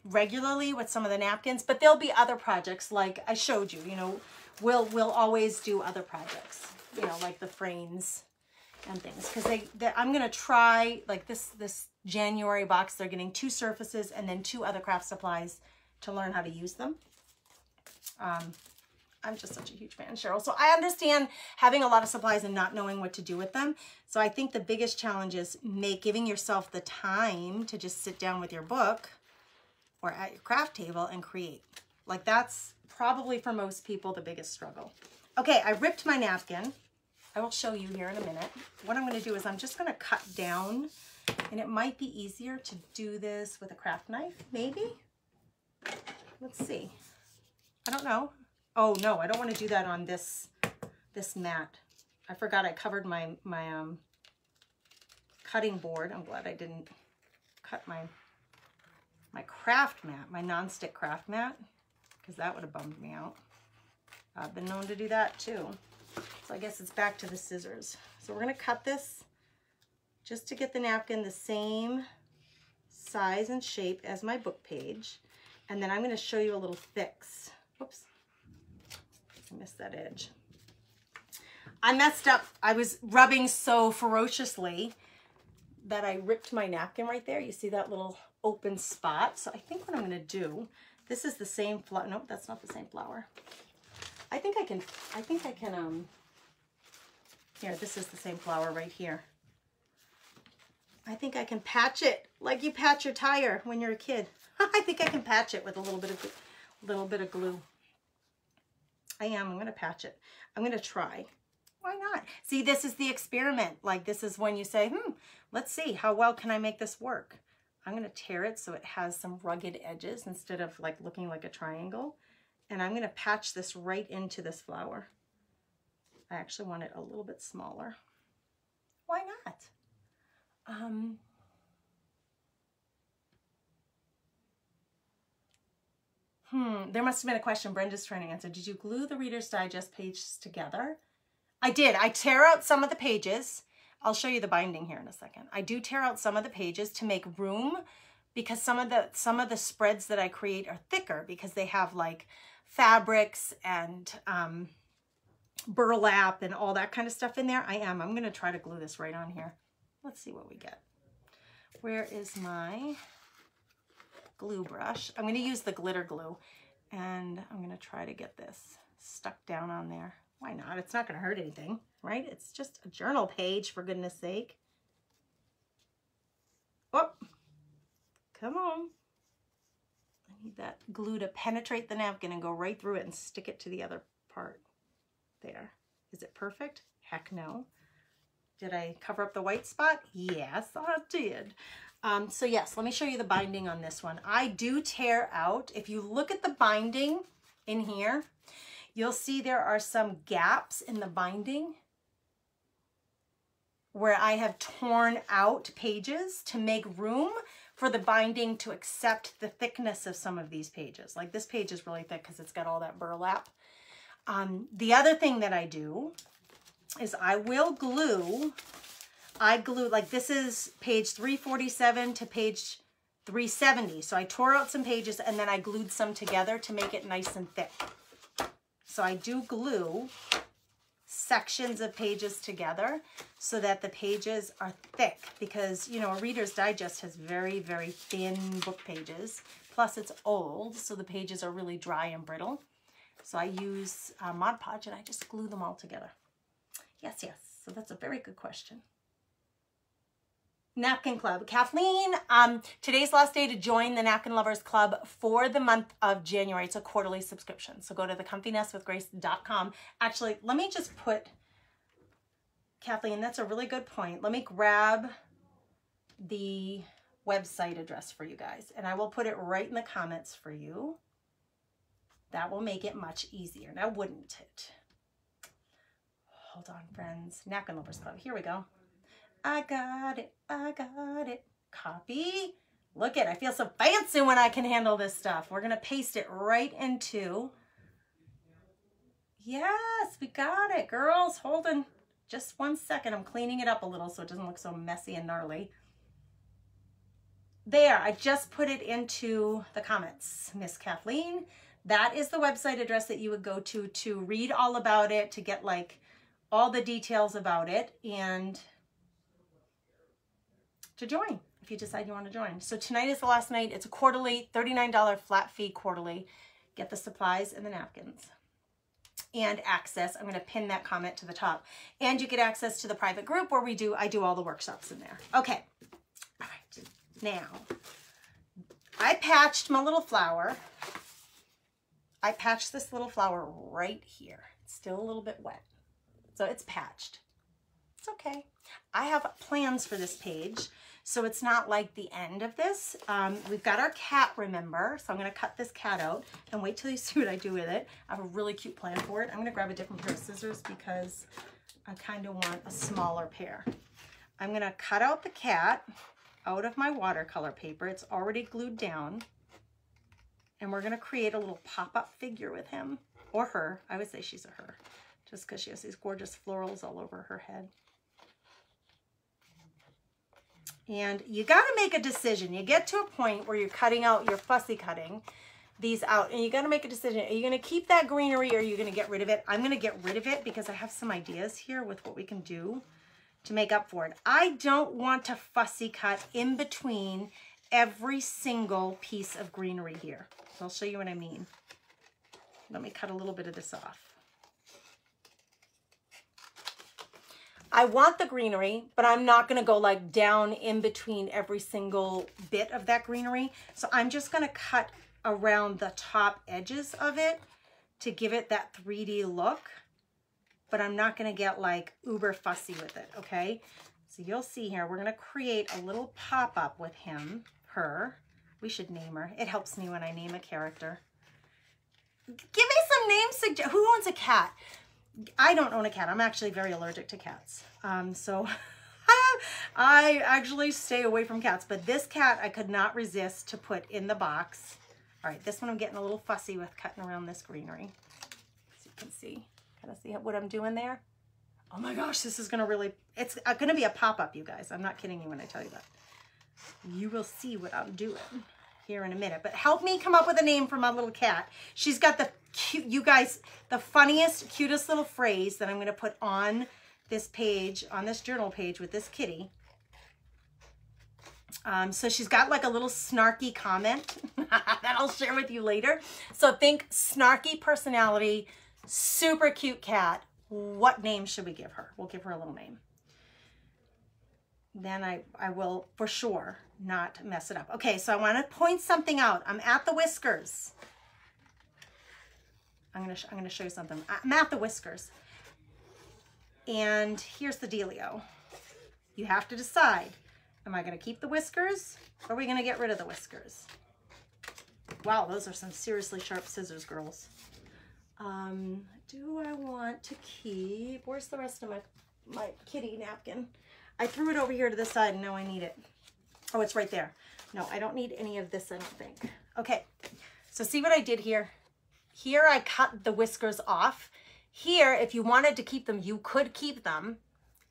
regularly with some of the napkins, but there'll be other projects like I showed you, you know, we'll always do other projects, you know, like the frames and things. Because I'm gonna try, like this January box, they're getting 2 surfaces and then 2 other craft supplies to learn how to use them. I'm just such a huge fan, Cheryl. So I understand having a lot of supplies and not knowing what to do with them. So I think the biggest challenge is giving yourself the time to just sit down with your book or at your craft table and create. Like that's probably for most people the biggest struggle. Okay, I ripped my napkin. I will show you here in a minute. What I'm going to do is I'm just going to cut down, and it might be easier to do this with a craft knife, maybe. Let's see. I don't know. Oh no, I don't want to do that on this mat. I forgot I covered my cutting board. I'm glad I didn't cut my craft mat, my non-stick craft mat, because that would have bummed me out. I've been known to do that too. So I guess it's back to the scissors. So we're going to cut this just to get the napkin the same size and shape as my book page. And then I'm going to show you a little fix. Whoops, I missed that edge. I messed up. I was rubbing so ferociously that I ripped my napkin right there. You see that little open spot? So I think what I'm going to do, this is the same flower. Nope, that's not the same flower. I think I can, here, this is the same flower right here. I think I can patch it like you patch your tire when you're a kid. I think I can patch it with a little bit of glue. I'm going to patch it. I'm going to try. Why not? See, this is the experiment. Like this is when you say, let's see, how well can I make this work? I'm going to tear it so it has some rugged edges instead of like looking like a triangle. And I'm going to patch this right into this flower. I actually want it a little bit smaller. Why not? There must have been a question Brenda's trying to answer. Did you glue the Reader's Digest pages together? I did. I tear out some of the pages. I'll show you the binding here in a second. I do tear out some of the pages to make room because some of the spreads that I create are thicker because they have like fabrics and burlap and all that kind of stuff in there. I'm going to try to glue this right on here. Let's see what we get. Where is my glue brush? I'm going to use the glitter glue and I'm going to try to get this stuck down on there. Why not? It's not going to hurt anything, right? It's just a journal page, for goodness sake. Oh, come on. need that glue to penetrate the napkin and go right through it and stick it to the other part. There. Is it perfect? Heck no. Did I cover up the white spot? Yes, I did. So yes, let me show you the binding on this one. I do tear out. If you look at the binding in here, you'll see there are some gaps in the binding where I have torn out pages to make room for the binding to accept the thickness of some of these pages. Like this page is really thick because it's got all that burlap. The other thing that I do is I will glue. I glue, like this is page 347 to page 370. So I tore out some pages and then I glued some together to make it nice and thick. So I do glue sections of pages together so that the pages are thick, because, you know, a Reader's Digest has very, very thin book pages. Plus it's old, so the pages are really dry and brittle. So I use Mod Podge and I just glue them all together. Yes, yes. So that's a very good question. Napkin Club. Kathleen, today's last day to join the Napkin Lovers Club for the month of January. It's a quarterly subscription. So go to thecomfynestwithgrace.com. Actually, let me just put, Kathleen, that's a really good point. Let me grab the website address for you guys, and I will put it right in the comments for you. That will make it much easier. Now, wouldn't it? Hold on, friends. Napkin Lovers Club. Here we go. I got it. I got it. Copy. Look it. I feel so fancy when I can handle this stuff. We're going to paste it right into. Yes, we got it, girls. Hold on just 1 second. I'm cleaning it up a little so it doesn't look so messy and gnarly. There. I just put it into the comments, Miss Kathleen. That is the website address that you would go to read all about it, to get like all the details about it, and to join if you decide you want to join. So tonight is the last night. It's a quarterly, $39 flat fee quarterly. Get the supplies and the napkins and access. I'm going to pin that comment to the top, and you get access to the private group where I do all the workshops in there. Okay. All right. Now I patched my little flower. I patched this little flower right here. It's still a little bit wet, so it's patched. It's okay. I have plans for this page, so it's not like the end of this. We've got our cat, remember, so I'm going to cut this cat out and wait till you see what I do with it. I have a really cute plan for it. I'm going to grab a different pair of scissors because I kind of want a smaller pair. I'm going to cut out the cat out of my watercolor paper. It's already glued down. And we're going to create a little pop-up figure with him, or her. I would say she's a her, just because she has these gorgeous florals all over her head. And you got to make a decision. You get to a point where you're cutting out, you're fussy cutting these out, and you got to make a decision. Are you going to keep that greenery, or are you going to get rid of it? I'm going to get rid of it because I have some ideas here with what we can do to make up for it. I don't want to fussy cut in between every single piece of greenery here. So I'll show you what I mean. Let me cut a little bit of this off. I want the greenery, but I'm not going to go like down in between every single bit of that greenery. So I'm just going to cut around the top edges of it to give it that 3D look, but I'm not going to get like uber fussy with it. Okay. So you'll see here, we're going to create a little pop-up with him, her. We should name her. It helps me when I name a character. Give me some name suggestions. Who owns a cat? I don't own a cat. I'm actually very allergic to cats. So I actually stay away from cats. But this cat I could not resist to put in the box. All right, this one I'm getting a little fussy with cutting around this greenery. As you can see. Kind of see what I'm doing there? Oh my gosh, this is going to really, it's going to be a pop-up, you guys. I'm not kidding you when I tell you that. You will see what I'm doing here in a minute. But help me come up with a name for my little cat. She's got the cute, you guys, the funniest, cutest little phrase that I'm going to put on this page, on this journal page with this kitty. So she's got like a little snarky comment that I'll share with you later. So think snarky personality, super cute cat. What name should we give her? We'll give her a little name. then I will for sure not mess it up. Okay, so I want to point something out. I'm at the whiskers. I'm gonna show you something. I'm at the whiskers. And here's the dealio. You have to decide, am I gonna keep the whiskers or are we gonna get rid of the whiskers? Wow, those are some seriously sharp scissors, girls. Do I want to keep, where's the rest of my kitty napkin? I threw it over here to the side and now I need it. Oh, it's right there. No, I don't need any of this, I don't think. Okay, so see what I did here? Here I cut the whiskers off. Here, if you wanted to keep them, you could keep them.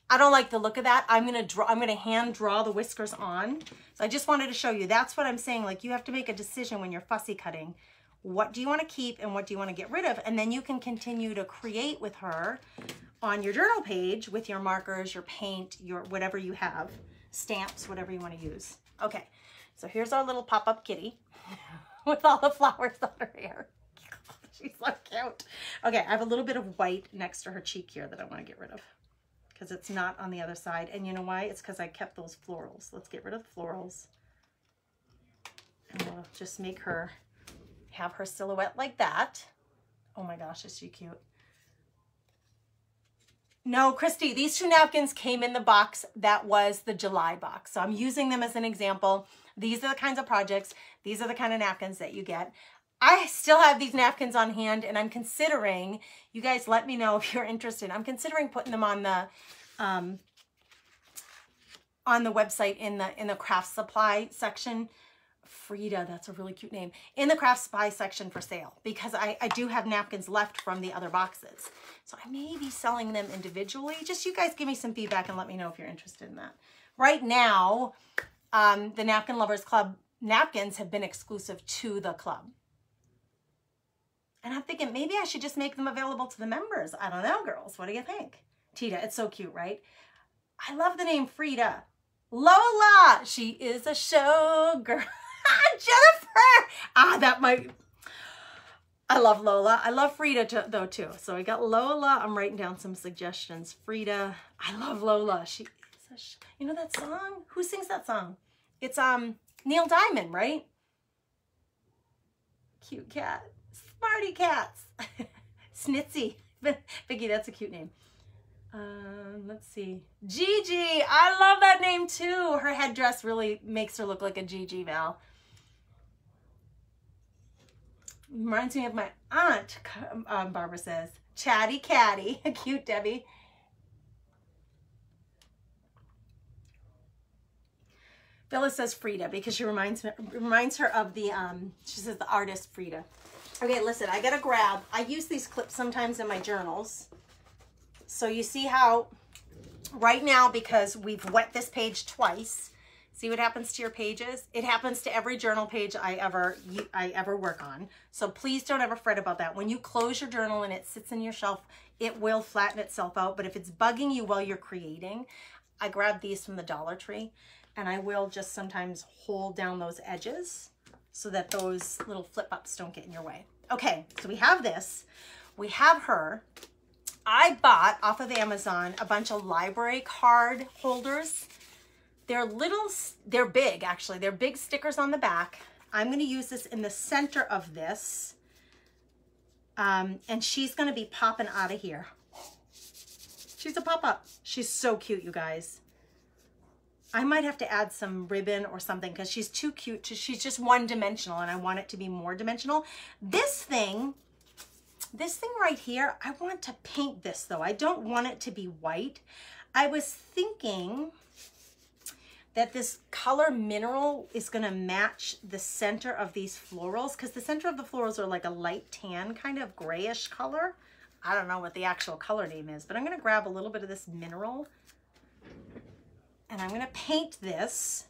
I don't like the look of that. I'm gonna hand draw the whiskers on. So I just wanted to show you. That's what I'm saying. Like, you have to make a decision when you're fussy cutting. What do you want to keep and what do you want to get rid of? And then you can continue to create with her on your journal page with your markers, your paint, your whatever you have, stamps, whatever you want to use. Okay, so here's our little pop-up kitty with all the flowers on her hair. She's so cute. Okay, I have a little bit of white next to her cheek here that I want to get rid of because it's not on the other side. And you know why? It's because I kept those florals. Let's get rid of the florals. And we'll just make her have her silhouette like that. Oh my gosh, is she cute? No, Christy, these two napkins came in the box that was the July box. So I'm using them as an example. These are the kinds of projects. These are the kind of napkins that you get. I still have these napkins on hand and I'm considering, you guys let me know if you're interested. I'm considering putting them on the website in the craft supply section. Frida, that's a really cute name. In the craft supply section for sale because I do have napkins left from the other boxes. So I may be selling them individually. Just you guys give me some feedback and let me know if you're interested in that. Right now, the Napkin Lovers Club napkins have been exclusive to the club. And I'm thinking maybe I should just make them available to the members. I don't know, girls. What do you think? Tita, it's so cute, right? I love the name Frida. Lola, she is a showgirl. Jennifer! That might... I love Lola. I love Frida though too. So I got Lola. I'm writing down some suggestions. Frida. I love Lola. She is a you know that song? Who sings that song? It's Neil Diamond, right? Cute cat. Smarty cats. Snitsy. Vicky, that's a cute name. Let's see. Gigi. I love that name too. Her headdress really makes her look like a Gigi, Val. Reminds me of my aunt, Barbara says. Chatty Catty. Cute, Debbie. Phyllis says Frida because she reminds her of the, she says the artist Frida. Okay, listen, I gotta grab, I use these clips sometimes in my journals. So you see how right now, because we've wet this page twice, see what happens to your pages? It happens to every journal page I ever work on. So please don't ever fret about that. When you close your journal and it sits in your shelf, it will flatten itself out. But if it's bugging you while you're creating, I grab these from the Dollar Tree and I will just sometimes hold down those edges so that those little flip ups don't get in your way. Okay, so we have this. We have her. I bought off of Amazon a bunch of library card holders. They're big actually. They're big stickers on the back. I'm gonna use this in the center of this. And she's gonna be popping out of here. She's a pop-up. She's so cute, you guys. I might have to add some ribbon or something because she's too cute. She's just one-dimensional and I want it to be more dimensional. This thing right here, I want to paint this though. I don't want it to be white. I was thinking that this color mineral is gonna match the center of these florals because the center of the florals are like a light tan, kind of grayish color. I don't know what the actual color name is, but I'm gonna grab a little bit of this mineral and I'm gonna paint this.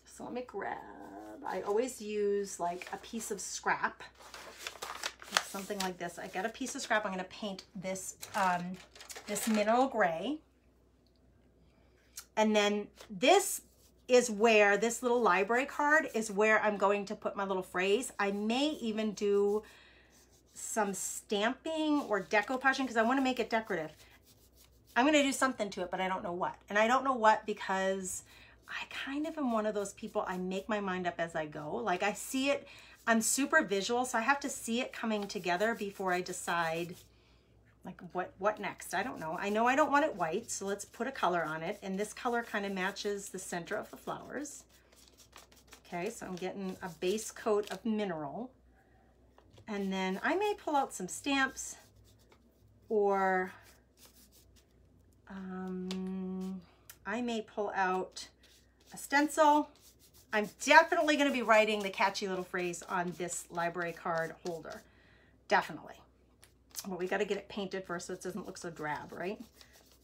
So let me grab, I always use like a piece of scrap, something like this. I got a piece of scrap. I'm gonna paint this, this mineral gray. And then this is where, this little library card is where I'm going to put my little phrase. I may even do some stamping or decoupaging because I want to make it decorative. I'm going to do something to it, but I don't know what. And I don't know what because I kind of am one of those people, I make my mind up as I go. Like I see it, I'm super visual, so I have to see it coming together before I decide like what next. I don't know. I know I don't want it white, so let's put a color on it. And this color kind of matches the center of the flowers. Okay, so I'm getting a base coat of mineral. And then I may pull out some stamps or I may pull out a stencil. I'm definitely going to be writing the catchy little phrase on this library card holder. Definitely. But we got to get it painted first so it doesn't look so drab, right?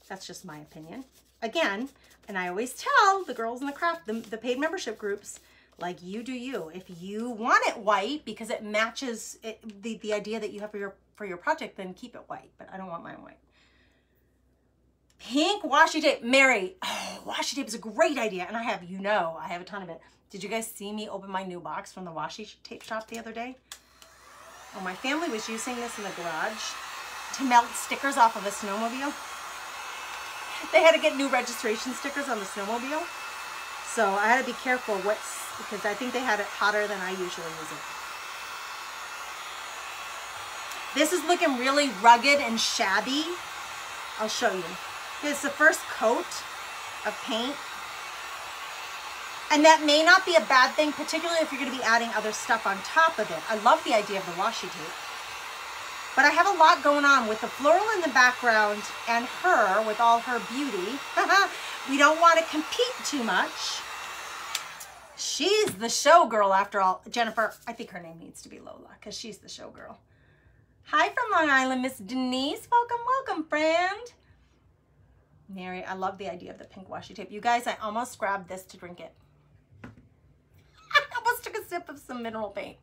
That's just my opinion. Again, and I always tell the girls in the craft, the paid membership groups, like you do you. If you want it white because it matches the idea that you have for your project, then keep it white. But I don't want mine white. Pink washi tape. Mary, oh, washi tape is a great idea. And I have a ton of it. Did you guys see me open my new box from the washi tape shop the other day? Oh, my family was using this in the garage to melt stickers off of a snowmobile. They had to get new registration stickers on the snowmobile. So I had to be careful because I think they had it hotter than I usually use it. This is looking really rugged and shabby. I'll show you. It's the first coat of paint. And that may not be a bad thing, particularly if you're going to be adding other stuff on top of it. I love the idea of the washi tape. But I have a lot going on with the floral in the background and her with all her beauty. We don't want to compete too much. She's the showgirl after all. Jennifer, I think her name needs to be Lola because she's the showgirl. Hi from Long Island, Miss Denise. Welcome, welcome, friend. Mary, I love the idea of the pink washi tape. You guys, I almost grabbed this to drink it. I almost took a sip of some mineral paint.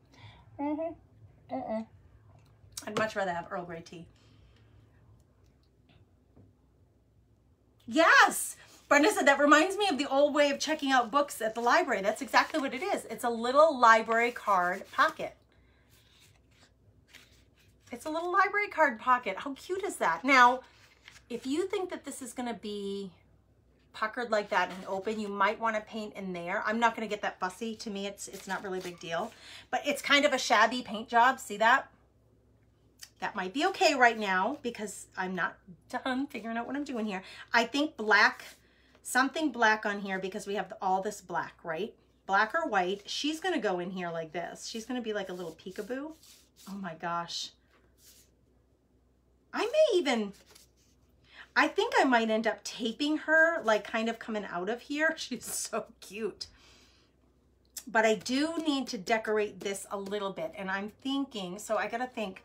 I'd much rather have Earl Grey tea. Yes! Brenda said, that reminds me of the old way of checking out books at the library. That's exactly what it is. It's a little library card pocket. It's a little library card pocket. How cute is that? Now, if you think that this is going to be puckered like that and open, you might want to paint in there. I'm not going to get that fussy. To me, it's not really a big deal. But it's kind of a shabby paint job. See that? That might be okay right now because I'm not done figuring out what I'm doing here. I think black, something black on here because we have all this black, right? Black or white. She's going to go in here like this. She's going to be like a little peekaboo. Oh my gosh. I think I might end up taping her, like kind of coming out of here. She's so cute. But I do need to decorate this a little bit. And I'm thinking, so I got to think,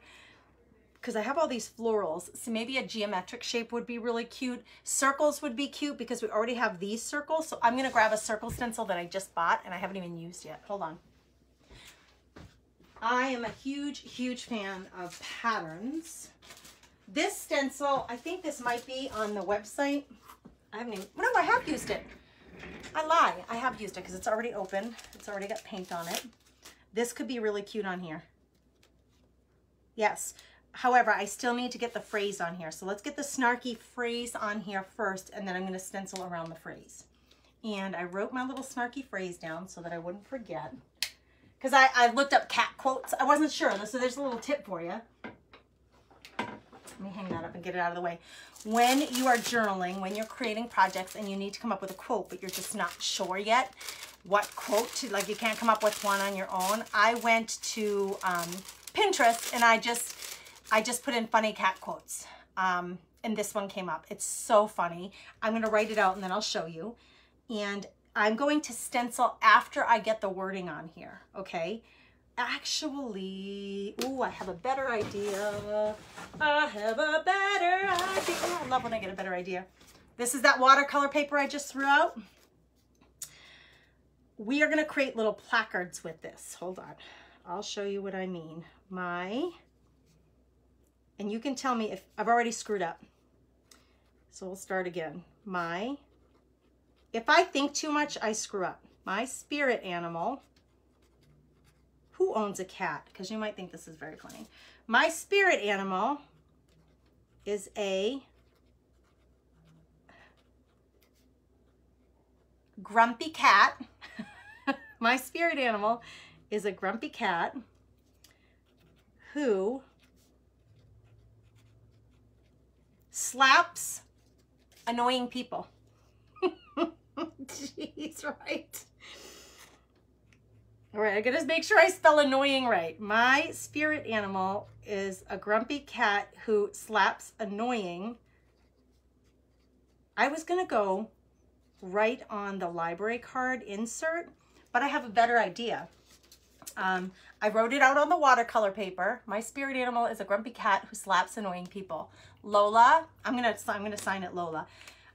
because I have all these florals, so maybe a geometric shape would be really cute. Circles would be cute because we already have these circles. So I'm going to grab a circle stencil that I just bought and I haven't even used yet. Hold on. I am a huge, huge fan of patterns. This stencil, I think this might be on the website. I haven't even, no, I have used it. I lie, I have used it because it's already open. It's already got paint on it. This could be really cute on here. Yes, however, I still need to get the phrase on here. So let's get the snarky phrase on here first, and then I'm gonna stencil around the phrase. And I wrote my little snarky phrase down so that I wouldn't forget. Because I looked up cat quotes. I wasn't sure, so there's a little tip for you. Let me hang that up and get it out of the way. When you are journaling, when you're creating projects and you need to come up with a quote, but you're just not sure yet what quote to, like you can't come up with one on your own. I went to Pinterest and I just put in funny cat quotes. And this one came up. It's so funny. I'm going to write it out and then I'll show you. And I'm going to stencil after I get the wording on here. Okay. Actually, ooh, I have a better idea. I have a better idea. Oh, I love when I get a better idea. This is that watercolor paper I just threw out. We are going to create little placards with this. Hold on. I'll show you what I mean. And you can tell me if I've already screwed up. So we'll start again. If I think too much, I screw up. My spirit animal. Who owns a cat? Because you might think this is very funny. My spirit animal is a grumpy cat. My spirit animal is a grumpy cat who slaps annoying people. Jeez, right? All right, I gotta make sure I spell annoying right. My spirit animal is a grumpy cat who slaps annoying. I was gonna go right on the library card insert, but I have a better idea. I wrote it out on the watercolor paper. My spirit animal is a grumpy cat who slaps annoying people. Lola, I'm gonna sign it Lola.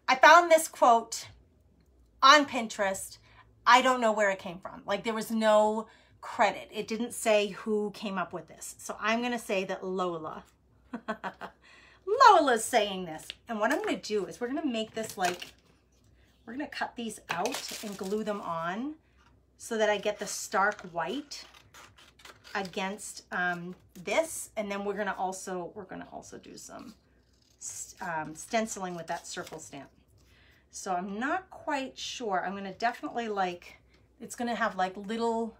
I found this quote on Pinterest. I don't know where it came from. Like, there was no credit. It didn't say who came up with this. So I'm gonna say that Lola. Lola's saying this. And what I'm gonna do is we're gonna make this like, we're gonna cut these out and glue them on so that I get the stark white against this. And then we're gonna also do some stenciling with that circle stamp. So I'm not quite sure. I'm gonna definitely like, it's gonna have like little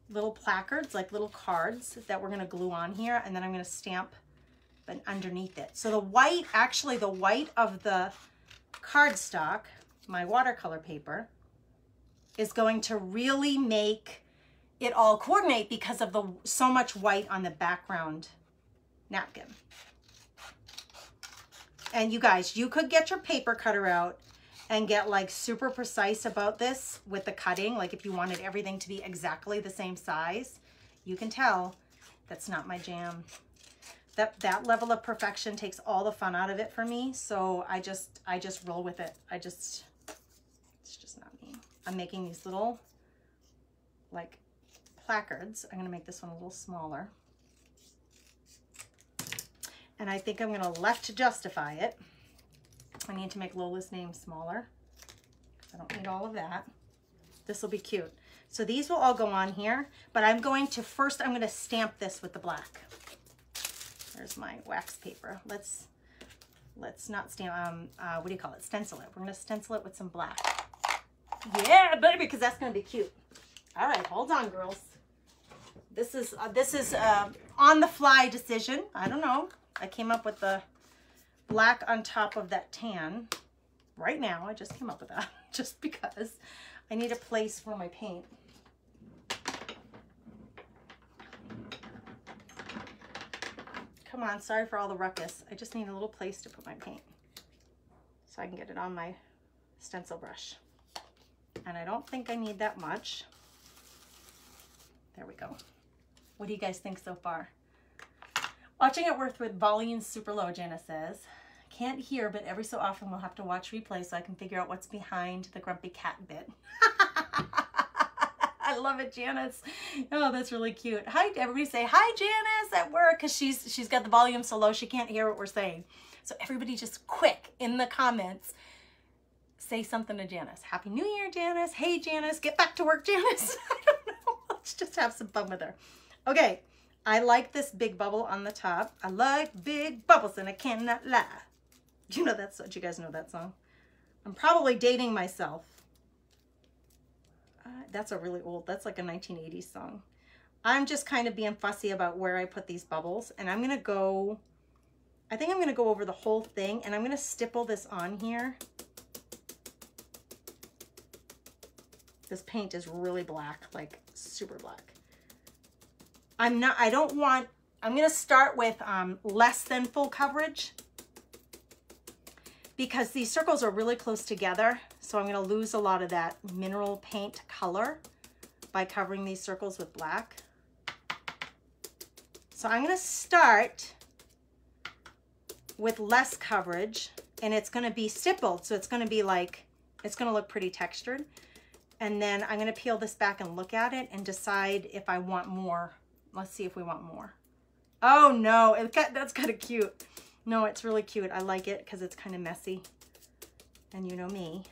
placards, like little cards that we're gonna glue on here, and then I'm gonna stamp underneath it. So the white, actually the white of the cardstock, my watercolor paper, is going to really make it all coordinate because of the so much white on the background napkin. And you guys, you could get your paper cutter out and get like super precise about this with the cutting. Like if you wanted everything to be exactly the same size, you can tell that's not my jam. That level of perfection takes all the fun out of it for me. So I just roll with it. It's just not me. I'm making these little like placards. I'm gonna make this one a little smaller. And I think I'm gonna left justify it. I need to make Lola's name smaller. I don't need all of that. This will be cute. So these will all go on here, but I'm going to first, I'm gonna stamp this with the black. There's my wax paper. Let's not stamp, what do you call it? Stencil it. We're gonna stencil it with some black. Yeah, baby, because that's gonna be cute. All right, hold on, girls. This is on the fly decision. I don't know. I came up with the black on top of that tan right now. I just came up with that just because I need a place for my paint. Come on, sorry for all the ruckus. I just need a little place to put my paint so I can get it on my stencil brush. And I don't think I need that much. There we go. What do you guys think so far? Watching it worth with volume super low, Jana says. Can't hear, but every so often we'll have to watch replay so I can figure out what's behind the grumpy cat bit. I love it, Janice. Oh, that's really cute. Hi, everybody say hi, Janice, at work, because she's got the volume so low she can't hear what we're saying. So everybody just quick in the comments, say something to Janice. Happy New Year, Janice. Hey, Janice, get back to work, Janice. I don't know. Let's just have some fun with her. Okay, I like this big bubble on the top. I like big bubbles and I cannot lie. You know that song? Do you guys know that song? I'm probably dating myself. That's a really old, that's like a 1980s song. I'm just kind of being fussy about where I put these bubbles, and I'm gonna go, I think I'm gonna go over the whole thing, and I'm gonna stipple this on here. This paint is really black, like super black. I'm gonna start with less than full coverage because these circles are really close together. So I'm gonna lose a lot of that mineral paint color by covering these circles with black. So I'm gonna start with less coverage, and it's gonna be stippled. So it's gonna be like, it's gonna look pretty textured. And then I'm gonna peel this back and look at it and decide if I want more. Let's see if we want more. Oh no, that's kind of cute. No, it's really cute. I like it because it's kind of messy. And you know me,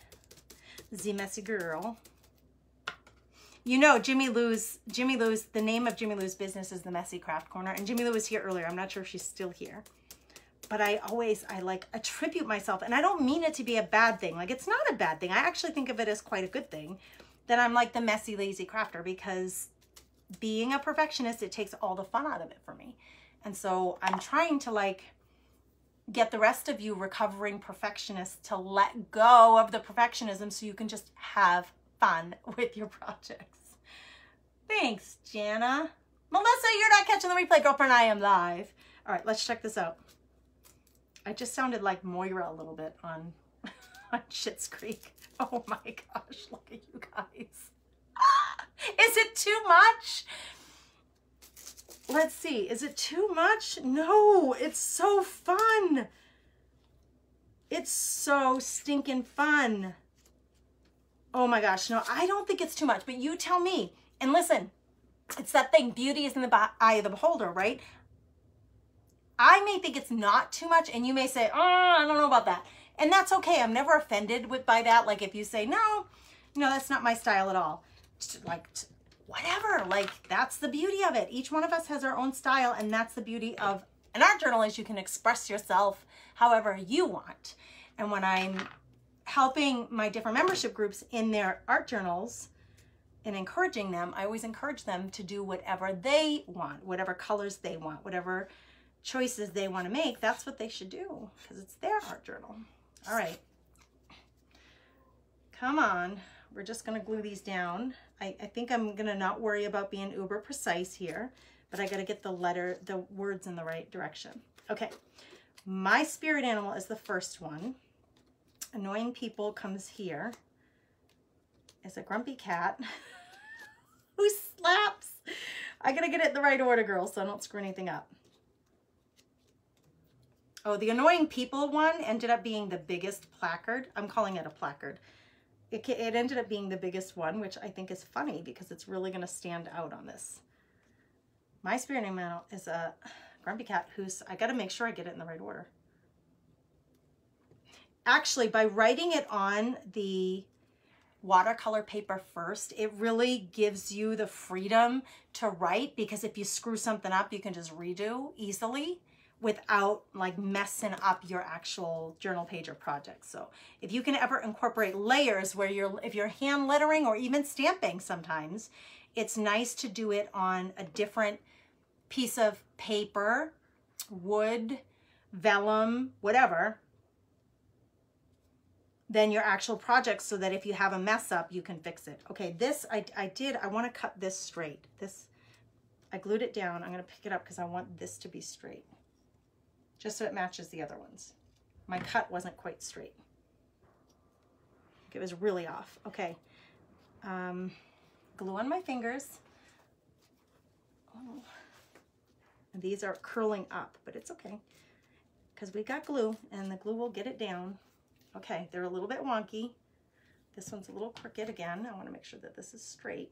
the messy girl. You know, Jimmy Lou's, the name of Jimmy Lou's business is the Messy Craft Corner. And Jimmy Lou was here earlier. I'm not sure if she's still here. but I like attribute myself, and I don't mean it to be a bad thing. Like, it's not a bad thing. I actually think of it as quite a good thing that I'm like the messy, lazy crafter, because being a perfectionist, it takes all the fun out of it for me. And so I'm trying to like get the rest of you recovering perfectionists to let go of the perfectionism so you can just have fun with your projects. Thanks, Jana. Melissa, you're not catching the replay, girlfriend. I am live. All right, let's check this out. I just sounded like Moira a little bit on Schitt's Creek. Oh my gosh, look at you guys. Is it too much? Let's see, is it too much? No, it's so fun. It's so stinking fun. Oh my gosh, no, I don't think it's too much, but you tell me. And listen, it's that thing, beauty is in the eye of the beholder, right? I may think it's not too much, and you may say, oh, I don't know about that. And that's okay. I'm never offended by that. Like if you say, no, that's not my style at all. Like whatever, like that's the beauty of it. Each one of us has our own style, and that's the beauty of an art journal, is you can express yourself however you want. And when I'm helping my different membership groups in their art journals and encouraging them, I always encourage them to do whatever they want, whatever colors they want, whatever choices they want to make. That's what they should do, because it's their art journal. All right, come on. We're just going to glue these down. I think I'm going to not worry about being uber precise here, but I got to get the words in the right direction. Okay, my spirit animal is the first one. Annoying people comes here. It's a grumpy cat who slaps. I got to get it in the right order, girls, so I don't screw anything up. Oh, the annoying people one ended up being the biggest placard. I'm calling it a placard. It ended up being the biggest one, which I think is funny because it's really going to stand out on this. My spirit animal is a grumpy cat I got to make sure I get it in the right order. Actually, by writing it on the watercolor paper first, it really gives you the freedom to write, because if you screw something up, you can just redo easily without like messing up your actual journal page or project. So if you can ever incorporate layers where if you're hand lettering or even stamping sometimes, it's nice to do it on a different piece of paper, wood, vellum, whatever, than your actual project, so that if you have a mess up, you can fix it. Okay, this I want to cut this straight. I glued it down. I'm going to pick it up because I want this to be straight, just so it matches the other ones. My cut wasn't quite straight. It was really off. Okay. Glue on my fingers. Oh. And these are curling up, but it's okay, because we got glue, and the glue will get it down. Okay, they're a little bit wonky. This one's a little crooked again. I want to make sure that this is straight,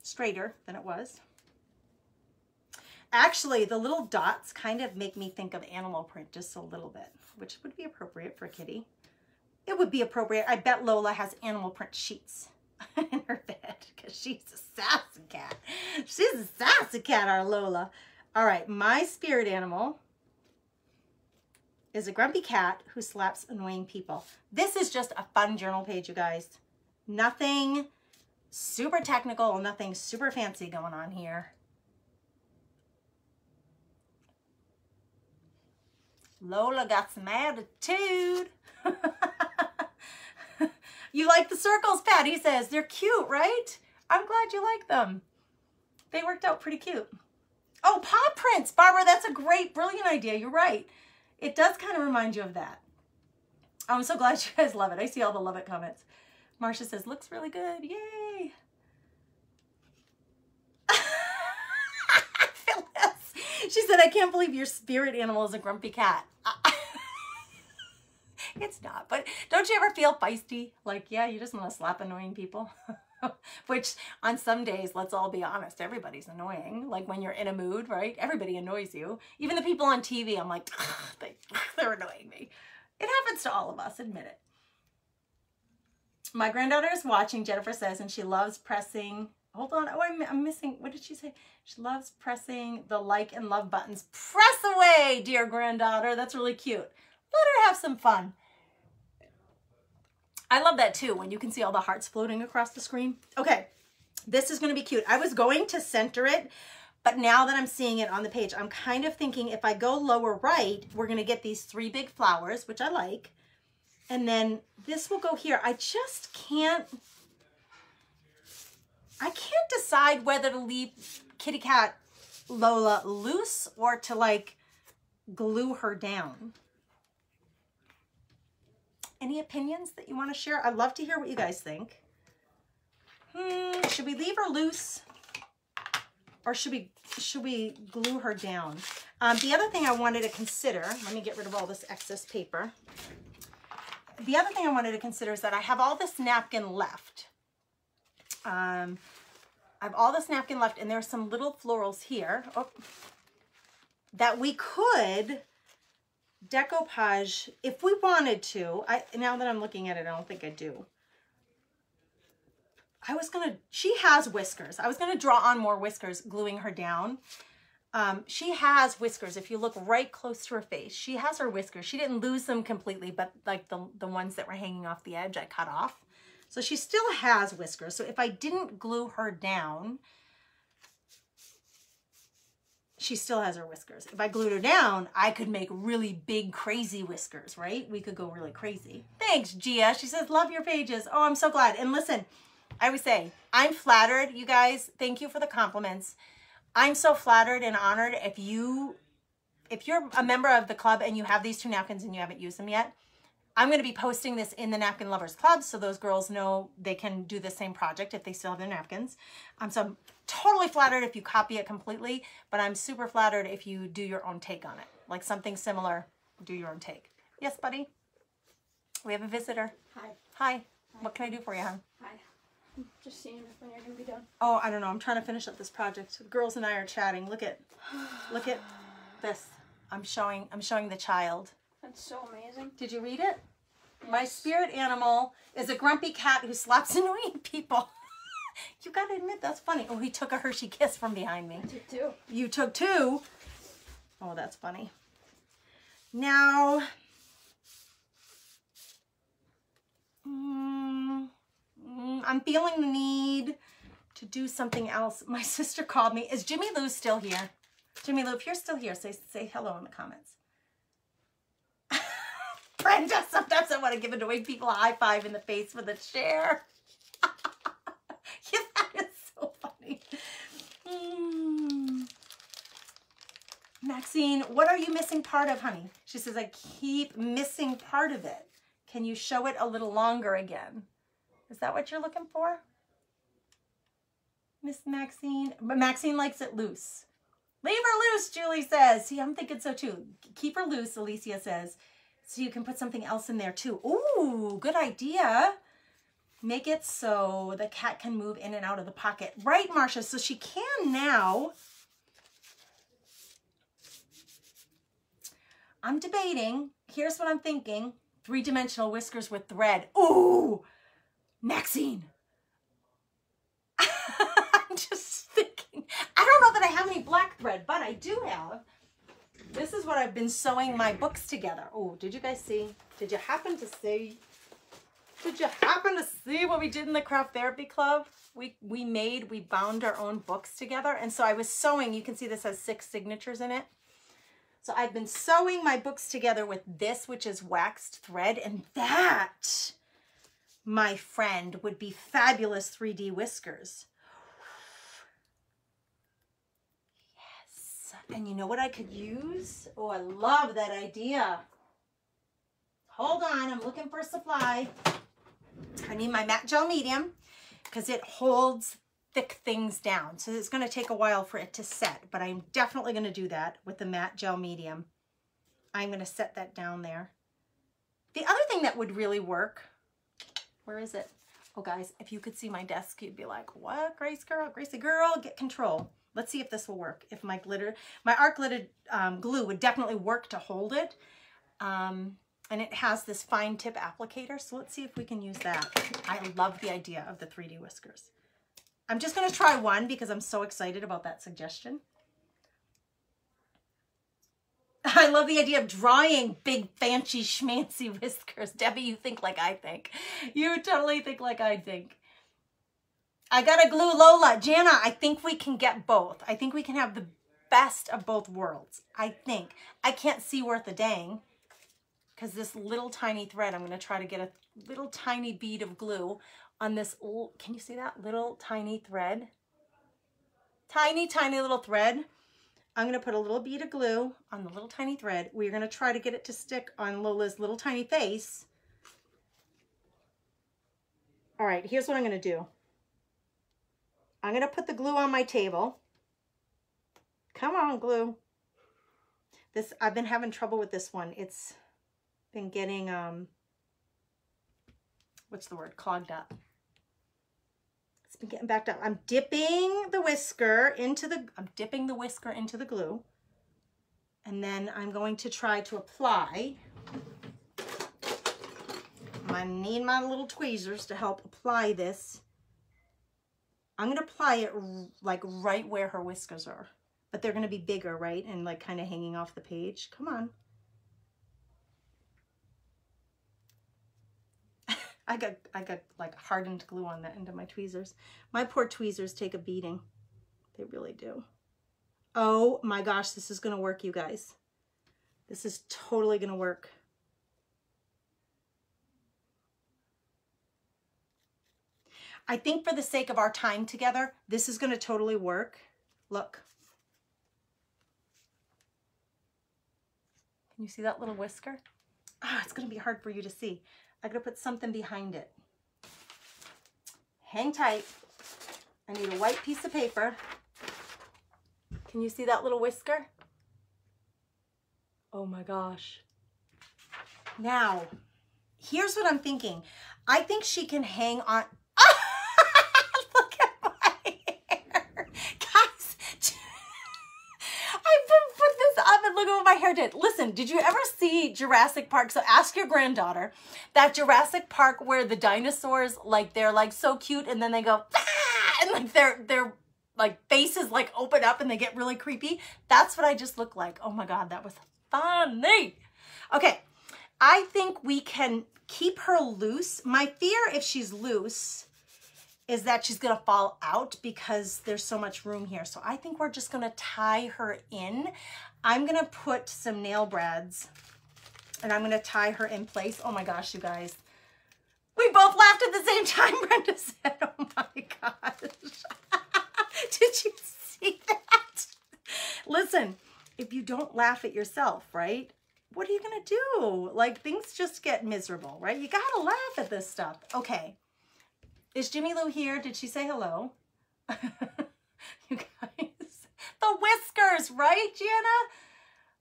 straighter than it was. Actually, the little dots kind of make me think of animal print just a little bit, which would be appropriate for a kitty. It would be appropriate. I bet Lola has animal print sheets in her bed, because she's a sassy cat. She's a sassy cat, our Lola. All right, my spirit animal is a grumpy cat who slaps annoying people. This is just a fun journal page, you guys. Nothing super technical, nothing super fancy going on here. Lola got some attitude. You like the circles, Patty says. They're cute, right? I'm glad you like them. They worked out pretty cute. Oh, paw prints, Barbara, that's a great, brilliant idea. You're right. It does kind of remind you of that. I'm so glad you guys love it. I see all the love it comments. Marcia says, looks really good. Yay. Phyllis, she said, I can't believe your spirit animal is a grumpy cat. It's not, but don't you ever feel feisty? Like, yeah, you just want to slap annoying people. Which on some days, let's all be honest, everybody's annoying. Like when you're in a mood, right? Everybody annoys you. Even the people on TV, I'm like, they're annoying me. It happens to all of us, admit it. My granddaughter is watching, Jennifer says, and she loves pressing. Hold on. Oh, I'm missing. What did she say? She loves pressing the like and love buttons. Press away, dear granddaughter. That's really cute. Let her have some fun. I love that too, when you can see all the hearts floating across the screen. Okay, this is going to be cute. I was going to center it, but now that I'm seeing it on the page, I'm kind of thinking if I go lower right, we're going to get these 3 big flowers, which I like. And then this will go here. I just can't decide whether to leave Kitty Cat Lola loose or to like glue her down. Any opinions that you want to share? I'd love to hear what you guys think. Should we leave her loose or should we glue her down? The other thing I wanted to consider, let me get rid of all this excess paper. The other thing I wanted to consider is that I have all this napkin left. I have all this napkin left and there's some little florals here that we could decoupage if we wanted to. Now that I'm looking at it, I don't think I do. She has whiskers. I was gonna draw on more whiskers, gluing her down. She has whiskers. If you look right close to her face, she has her whiskers. She didn't lose them completely, but like the ones that were hanging off the edge, I cut off. So she still has whiskers. So if I didn't glue her down, she still has her whiskers. If I glued her down, I could make really big, crazy whiskers, right? We could go really crazy. Thanks, Gia. She says, love your pages. Oh, I'm so glad. And listen, I would say, I'm flattered, you guys. Thank you for the compliments. I'm so flattered and honored if you're a member of the club and you have these 2 napkins and you haven't used them yet. I'm going to be posting this in the Napkin Lovers Club so those girls know they can do the same project if they still have their napkins. So I'm totally flattered if you copy it completely, but I'm super flattered if you do your own take on it. Like something similar, do your own take. Yes, buddy? We have a visitor. Hi. Hi. Hi. What can I do for you, hon? Hi. I'm just seeing when you're going to be done. Oh, I don't know. I'm trying to finish up this project. The girls and I are chatting. Look at this. I'm showing the child. That's so amazing. Did you read it? Yes. My spirit animal is a grumpy cat who slaps annoying people. You got to admit, that's funny. Oh, he took a Hershey Kiss from behind me. I took 2. You took 2? Oh, that's funny. Now, I'm feeling the need to do something else. My sister called me. Is Jimmy Lou still here? Jimmy Lou, if you're still here, say hello in the comments. Brenda, sometimes I want to give away people a high five in the face with a chair. Yeah, that is so funny. Maxine, what are you missing part of, honey? She says, I keep missing part of it. Can you show it a little longer again? Is that what you're looking for? Miss Maxine? But Maxine likes it loose. Leave her loose, Julie says. See, I'm thinking so too. Keep her loose, Alicia says. So you can put something else in there too. Ooh, good idea. Make it so the cat can move in and out of the pocket. Right, Marcia, so she can now. I'm debating. Here's what I'm thinking. 3-dimensional whiskers with thread. Ooh, Maxine. I'm just thinking. I don't know that I have any black thread, but I do have. This is what I've been sewing my books together. Oh, did you guys see? Did you happen to see? Did you happen to see what we did in the Craft Therapy Club? We bound our own books together. And so I was sewing. You can see this has 6 signatures in it. So I've been sewing my books together with this, which is waxed thread. And that, my friend, would be fabulous 3D whiskers. And you know what I could use? Oh, I love that idea. Hold on, I'm looking for a supply. I need my matte gel medium because it holds thick things down. So it's going to take a while for it to set, but I'm definitely going to do that with the matte gel medium. I'm going to set that down there. The other thing that would really work, where is it? Oh, guys, if you could see my desk, you'd be like, what, Gracie girl, get control. Let's see if this will work. If my art glitter glue would definitely work to hold it. And it has this fine tip applicator. So let's see if we can use that. I love the idea of the 3D whiskers. I'm just going to try one because I'm so excited about that suggestion. I love the idea of drawing big, fancy, schmancy whiskers. Debbie, you think like I think. You totally think like I think. I got to glue Lola. Jana, I think we can get both. I think we can have the best of both worlds. I think. I can't see worth a dang because this little tiny thread, I'm going to try to get a little tiny bead of glue on this. Can you see that little tiny thread? Tiny, tiny little thread. I'm going to put a little bead of glue on the little tiny thread. We're going to try to get it to stick on Lola's little tiny face. All right, here's what I'm going to do. I'm going to put the glue on my table. Come on, glue. This, I've been having trouble with this one. It's been getting, what's the word? Clogged up. It's been getting backed up. I'm dipping the whisker into the glue. And then I'm going to try to apply. I need my little tweezers to help apply this. I'm going to apply it like right where her whiskers are. But they're going to be bigger, right? And like kind of hanging off the page. Come on. I got like hardened glue on the end of my tweezers. My poor tweezers take a beating. They really do. Oh my gosh, this is gonna work, you guys. This is totally gonna work. I think for the sake of our time together, this is gonna totally work. Look. Can you see that little whisker? Ah, it's gonna be hard for you to see. I'm gonna put something behind it. Hang tight. I need a white piece of paper. Can you see that little whisker? Oh my gosh. Now, here's what I'm thinking. I think she can hang on. Look at my hair. Guys, I put this up and look at what my hair did. Listen, did you ever see Jurassic Park? So ask your granddaughter. That Jurassic Park where the dinosaurs, like they're like so cute and then they go, ah! And like their like faces like open up and they get really creepy. That's what I just look like. Oh my God, that was funny. Okay, I think we can keep her loose. My fear if she's loose is that she's gonna fall out because there's so much room here. So I think we're just gonna tie her in. I'm gonna put some nail brads and I'm gonna tie her in place. Oh my gosh, you guys. We both laughed at the same time, Brenda said. Oh my gosh. Did you see that? Listen, if you don't laugh at yourself, right? What are you gonna do? Like things just get miserable, right? You gotta laugh at this stuff. Okay. Is Jimmy Lou here? Did she say hello? You guys, the whiskers, right, Gianna?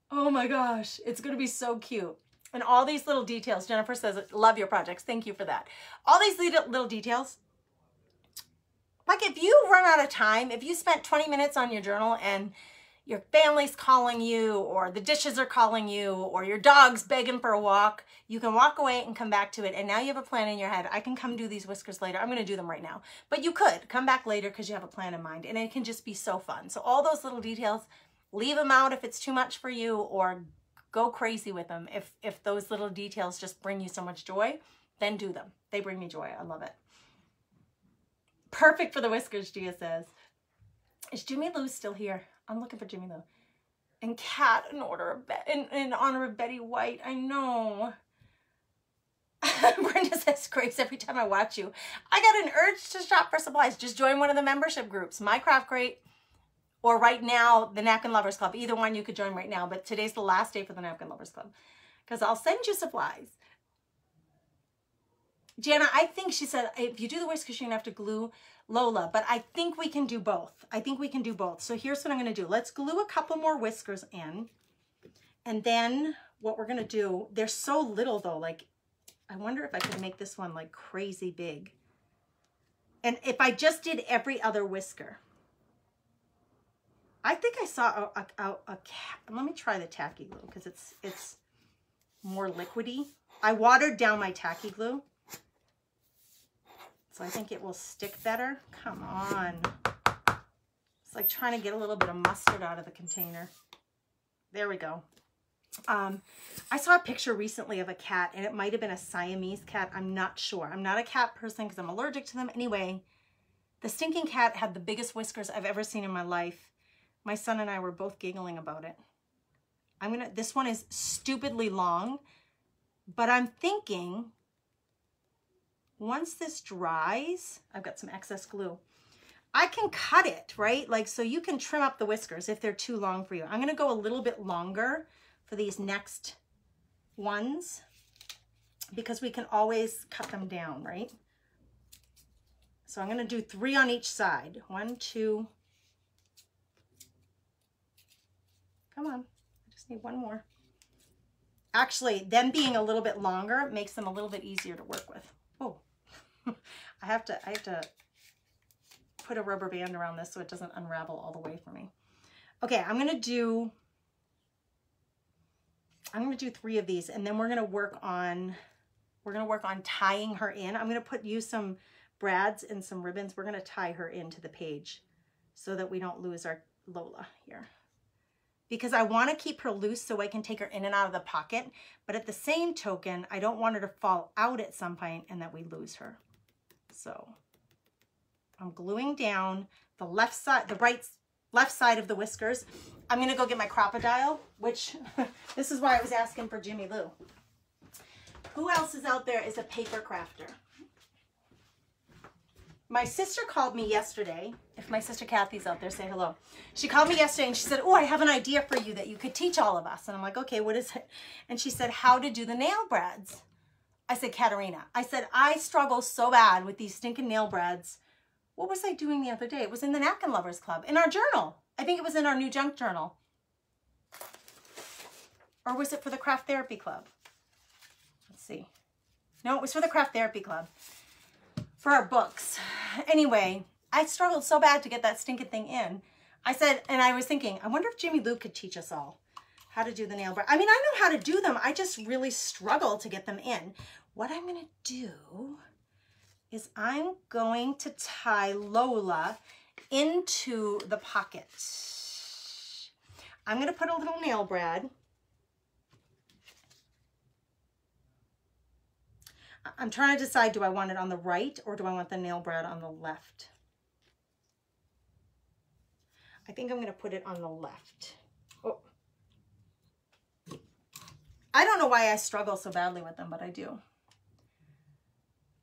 Oh my gosh, it's gonna be so cute. And all these little details, Jennifer says, love your projects. Thank you for that. All these little details. Like if you run out of time, if you spent 20 minutes on your journal and your family's calling you or the dishes are calling you or your dog's begging for a walk, you can walk away and come back to it. And now you have a plan in your head. I can come do these whiskers later. I'm going to do them right now. But you could come back later because you have a plan in mind and it can just be so fun. So all those little details, leave them out if it's too much for you or go crazy with them. If those little details just bring you so much joy, then do them. They bring me joy. I love it. Perfect for the whiskers, Gia says. Is Jimmy Lou still here? I'm looking for Jimmy Lou. And Kat in honor of Betty White. I know. Brenda says, Grace, every time I watch you, I got an urge to shop for supplies. Just join one of the membership groups. My Craft Crate or right now, the Napkin Lovers Club. Either one you could join right now. But today's the last day for the Napkin Lovers Club. Because I'll send you supplies. Jana, I think she said, if you do the whiskers, you're going to have to glue Lola. But I think we can do both. I think we can do both. So here's what I'm going to do. Let's glue a couple more whiskers in. And then what we're going to do, they're so little though. Like, I wonder if I could make this one like crazy big. And if I just did every other whisker. I think I saw let me try the tacky glue because it's more liquidy. I watered down my tacky glue. So I think it will stick better. Come on. It's like trying to get a little bit of mustard out of the container. There we go. I saw a picture recently of a cat, and it might have been a Siamese cat. I'm not sure. I'm not a cat person because I'm allergic to them. Anyway, the stinking cat had the biggest whiskers I've ever seen in my life. My son and I were both giggling about it. This one is stupidly long, but I'm thinking once this dries, I've got some excess glue. I can cut it, right? Like, so you can trim up the whiskers if they're too long for you. I'm going to go a little bit longer for these next ones because we can always cut them down, right? So I'm going to do 3 on each side. 1, 2. Come on. I just need 1 more. Actually, them being a little bit longer makes them a little bit easier to work with. Oh, I have to put a rubber band around this so it doesn't unravel all the way for me. Okay, I'm gonna do 3 of these, and then we're gonna work on tying her in. I'm gonna use some brads and some ribbons. We're gonna tie her into the page so that we don't lose our Lola here. Because I want to keep her loose so I can take her in and out of the pocket, but at the same token, I don't want her to fall out at some point and that we lose her. So I'm gluing down the left side of the whiskers. I'm going to go get my Crop-A-Dile, which this is why I was asking for Jimmy Lou. Who else is out there is a paper crafter? My sister called me yesterday. If my sister Kathy's out there, say hello. She called me yesterday and she said, oh, I have an idea for you that you could teach all of us. And I'm like, okay, what is it? And she said, how to do the nail brads. I said, Katerina, I said, I struggle so bad with these stinking nail brads. What was I doing the other day? It was in the Napkin Lovers Club, in our journal. I think it was in our new junk journal. Or was it for the Craft Therapy Club? Let's see. No, it was for the Craft Therapy Club. For our books. Anyway, I struggled so bad to get that stinking thing in. I said, and I was thinking, I wonder if Jimmy Lou could teach us all how to do the nail brad. I mean, I know how to do them. I just really struggle to get them in. What I'm going to do is I'm going to tie Lola into the pocket. I'm going to put a little nail brad. I'm trying to decide, do I want it on the right or do I want the nail brad on the left? I think I'm going to put it on the left. Oh. I don't know why I struggle so badly with them, but I do.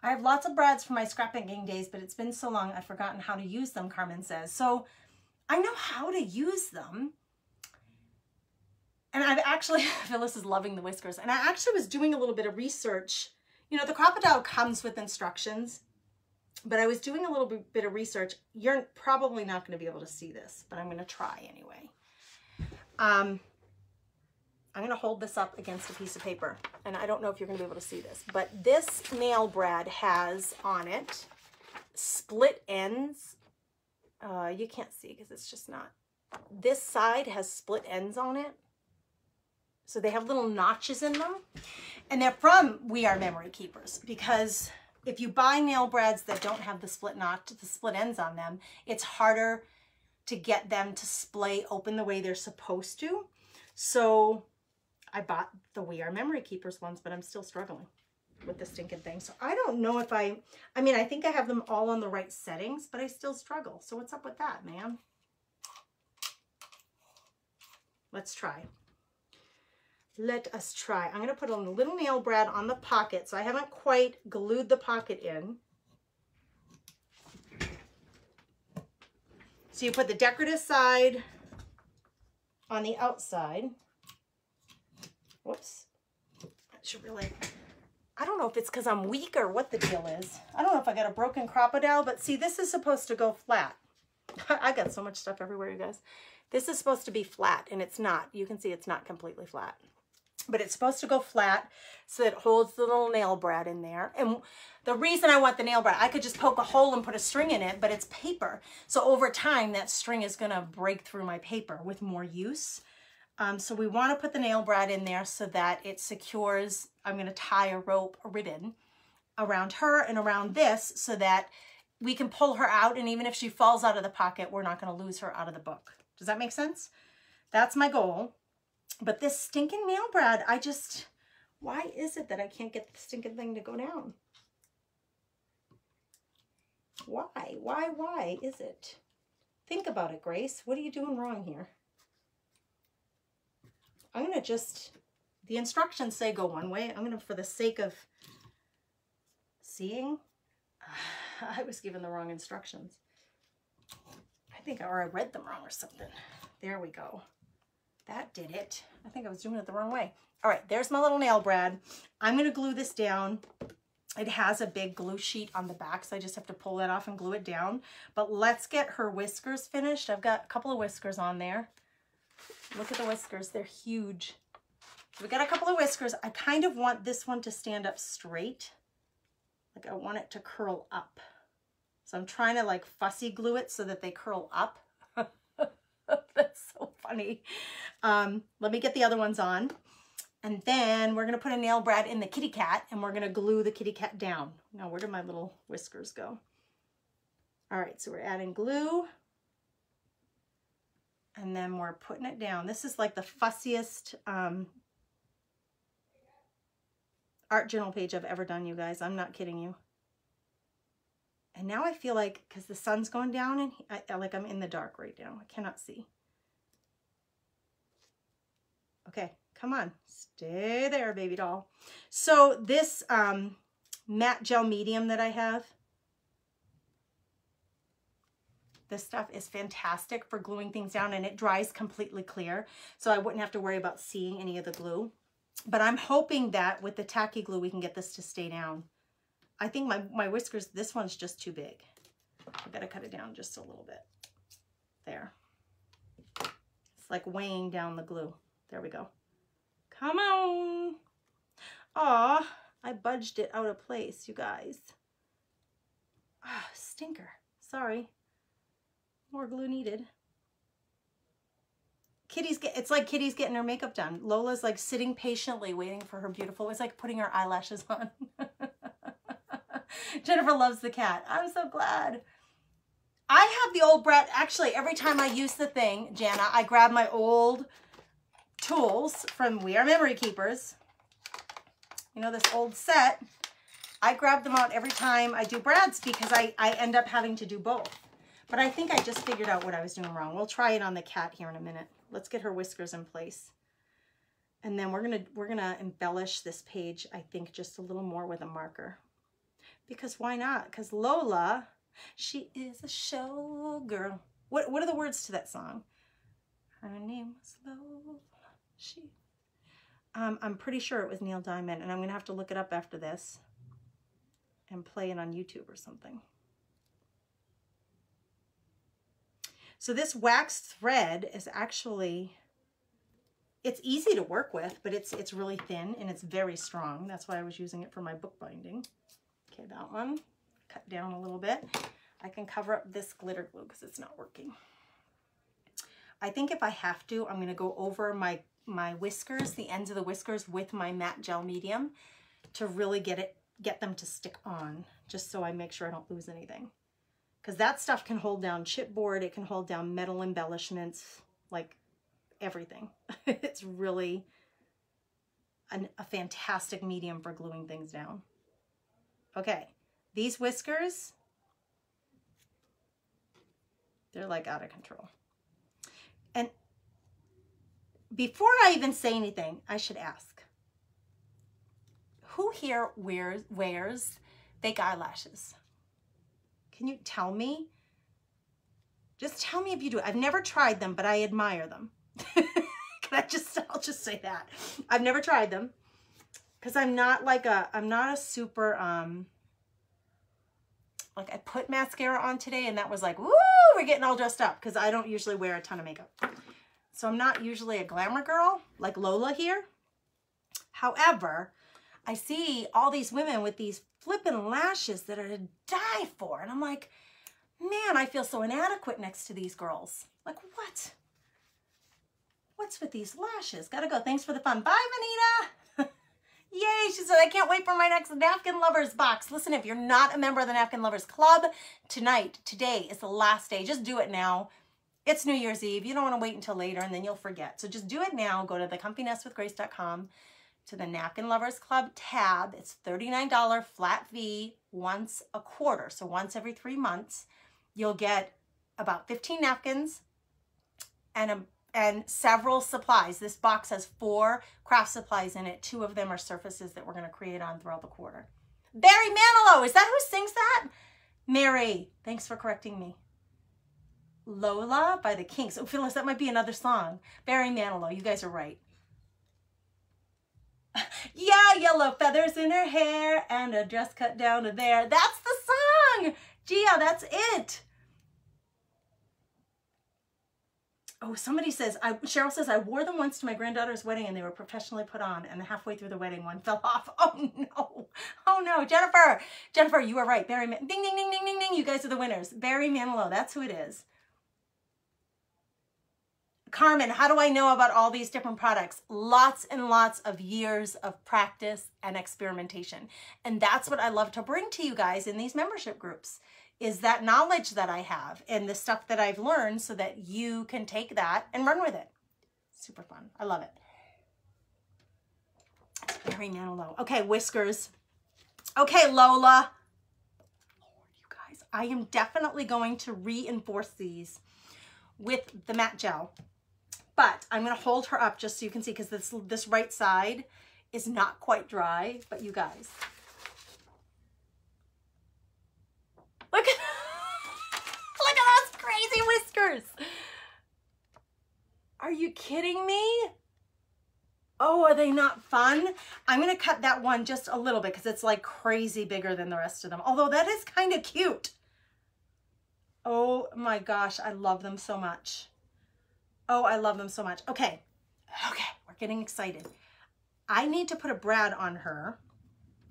I have lots of brads from my scrapbooking days, but it's been so long I've forgotten how to use them, Carmen says. So I know how to use them. And I've actually, Phyllis is loving the whiskers, and I actually was doing a little bit of research. You know, the Crop-A-Dile comes with instructions, but I was doing a little bit of research. You're probably not going to be able to see this, but I'm going to try anyway. I'm going to hold this up against a piece of paper, and I don't know if you're going to be able to see this, but this nail brad has on it split ends. You can't see because it's just not. This side has split ends on it. So they have little notches in them, and they're from We Are Memory Keepers, because if you buy nail brads that don't have the split ends on them, it's harder to get them to splay open the way they're supposed to. So I bought the We Are Memory Keepers ones, but I'm still struggling with the stinking thing. So I don't know if I mean, I think I have them all on the right settings, but I still struggle. So what's up with that, man? Let's try. Let us try. I'm going to put a little nail brad on the pocket. So I haven't quite glued the pocket in. So you put the decorative side on the outside. Whoops. I should really, I don't know if it's because I'm weak or what the deal is. I don't know if I got a broken Crop-A-Dile, but see, this is supposed to go flat. I got so much stuff everywhere, you guys. This is supposed to be flat, and it's not. You can see it's not completely flat. But it's supposed to go flat so it holds the little nail brad in there. And the reason I want the nail brad, I could just poke a hole and put a string in it, but it's paper. So over time, that string is going to break through my paper with more use. So we want to put the nail brad in there so that it secures. I'm going to tie a rope, a ribbon, around her and around this so that we can pull her out, and even if she falls out of the pocket, we're not going to lose her out of the book. Does that make sense? That's my goal. But this stinking nail brad, why is it that I can't get the stinking thing to go down? Why is it? Think about it, Grace. What are you doing wrong here? I'm going to the instructions say go one way. I'm going to, for the sake of seeing, I was given the wrong instructions. I read them wrong or something. There we go. That did it. I think I was doing it the wrong way. All right, there's my little nail brad. I'm going to glue this down. It has a big glue sheet on the back, so I just have to pull that off and glue it down. But let's get her whiskers finished. I've got a couple of whiskers on there. Look at the whiskers. They're huge. So we got a couple of whiskers. I kind of want this one to stand up straight. Like I want it to curl up. So I'm trying to like fussy glue it so that they curl up. That's so funny. Let me get the other ones on. And then we're going to put a nail brad in the kitty cat and we're going to glue the kitty cat down. Now, where did my little whiskers go? All right, so we're adding glue. And then we're putting it down. This is like the fussiest art journal page I've ever done, you guys. I'm not kidding you. And now I feel like, because the sun's going down, and like I'm in the dark right now. I cannot see. Okay, come on. Stay there, baby doll. So this matte gel medium that I have, this stuff is fantastic for gluing things down, and it dries completely clear. So I wouldn't have to worry about seeing any of the glue. But I'm hoping that with the tacky glue, we can get this to stay down. I think my whiskers, this one's just too big. I've got to cut it down just a little bit. There. It's like weighing down the glue. There we go. Come on. Aw, I budged it out of place, you guys. Ah, stinker. Sorry. More glue needed. It's like Kitty's getting her makeup done. Lola's like sitting patiently waiting for her beautiful, it's like putting her eyelashes on. Jennifer loves the cat. I'm so glad. I have the old Brett. Actually, every time I use the thing, Jana, I grab my old tools from We Are Memory Keepers. You know, this old set. I grab them out every time I do brads because I end up having to do both. But I think I just figured out what I was doing wrong. We'll try it on the cat here in a minute. Let's get her whiskers in place. And then we're gonna embellish this page, I think, just a little more with a marker. Because why not? Because Lola, she is a show girl. What are the words to that song? Her name was Lola. I'm pretty sure it was Neil Diamond, and I'm gonna have to look it up after this and play it on YouTube or something. So this wax thread is actually, it's easy to work with, but it's really thin and it's very strong. That's why I was using it for my bookbinding. Okay, that one, cut down a little bit. I can cover up this glitter glue because it's not working. I think if I have to, I'm gonna go over my whiskers, the ends of the whiskers with my matte gel medium to really get them to stick on, just so I make sure I don't lose anything. Because that stuff can hold down chipboard, it can hold down metal embellishments, like everything. It's really a fantastic medium for gluing things down. Okay, these whiskers, they're like out of control. And before I even say anything, I should ask, who here wears fake eyelashes? Can you tell me? Just tell me if you do. I've never tried them, but I admire them. I'll just say that. I've never tried them because I'm not a super, like I put mascara on today and that was like, woo, we're getting all dressed up because I don't usually wear a ton of makeup. So I'm not usually a glamour girl like Lola here. However, I see all these women with these flippin' lashes that are to die for. And I'm like, man, I feel so inadequate next to these girls. Like, what? What's with these lashes? Gotta go. Thanks for the fun. Bye, Vanita. Yay, she said, I can't wait for my next Napkin Lovers box. Listen, if you're not a member of the Napkin Lovers Club, today is the last day. Just do it now. It's New Year's Eve. You don't want to wait until later and then you'll forget. So just do it now. Go to thecomfynestwithgrace.com to the Napkin Lovers Club tab. It's $39 flat fee once a quarter. So once every 3 months, you'll get about 15 napkins and several supplies. This box has 4 craft supplies in it. 2 of them are surfaces that we're going to create on throughout the quarter. Barry Manilow, is that who sings that? Mary, thanks for correcting me. Lola by the Kinks. Oh, Phyllis, that might be another song. Barry Manilow, you guys are right. Yeah, yellow feathers in her hair and a dress cut down to there. That's the song. Gia, that's it. Oh, somebody says, Cheryl says, I wore them once to my granddaughter's wedding and they were professionally put on and halfway through the wedding one fell off. Oh no. Oh no. Jennifer, you are right. Barry, ding, ding, ding, ding, ding, ding. You guys are the winners. Barry Manilow, that's who it is. Carmen, how do I know about all these different products? Lots and lots of years of practice and experimentation. And that's what I love to bring to you guys in these membership groups, is that knowledge that I have and the stuff that I've learned so that you can take that and run with it. Super fun. I love it. Barry Manilow. Okay, whiskers. Okay, Lola. Lord, you guys, I am definitely going to reinforce these with the matte gel. But I'm going to hold her up just so you can see, because this right side is not quite dry. But you guys, look at those crazy whiskers. Are you kidding me? Oh, are they not fun? I'm going to cut that one just a little bit because it's like crazy bigger than the rest of them. Although that is kind of cute. Oh my gosh, I love them so much. Oh, I love them so much. Okay, we're getting excited. I need to put a brad on her.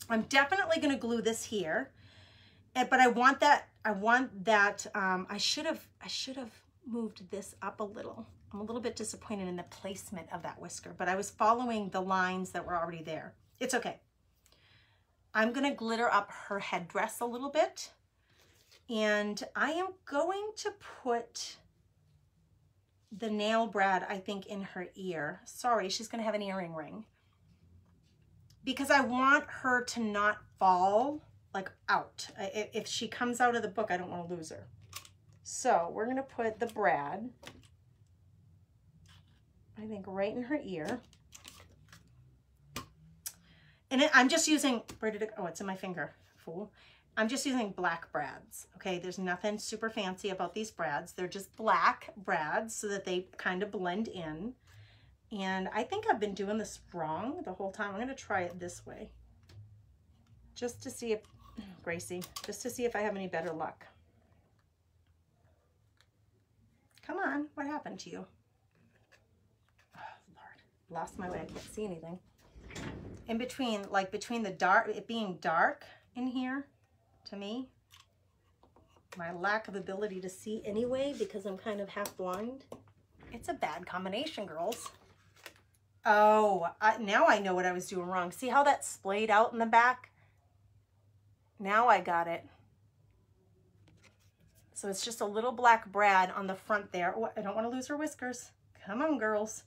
I'm definitely going to glue this here, but I should have moved this up a little. I'm a little bit disappointed in the placement of that whisker, but I was following the lines that were already there. It's okay. I'm going to glitter up her headdress a little bit, and I am going to put the nail brad, I think, in her ear. Sorry, she's going to have an earring ring, because I want her to not fall like out. If she comes out of the book, I don't want to lose her. So we're going to put the brad, I think, right in her ear. And I'm just using, where did it, oh, it's in my finger, fool. I'm just using black brads, okay? There's nothing super fancy about these brads. They're just black brads so that they kind of blend in. And I think I've been doing this wrong the whole time. I'm gonna try it this way, just to see if, Gracie, just to see if I have any better luck. Come on, what happened to you? Oh, Lord, lost my way, I can't see anything. In between, like between the dark, it being dark in here, to me, my lack of ability to see anyway, because I'm kind of half blind. It's a bad combination, girls. Oh, now I know what I was doing wrong. See how that splayed out in the back? Now I got it. So it's just a little black brad on the front there. Oh, I don't want to lose her whiskers. Come on, girls.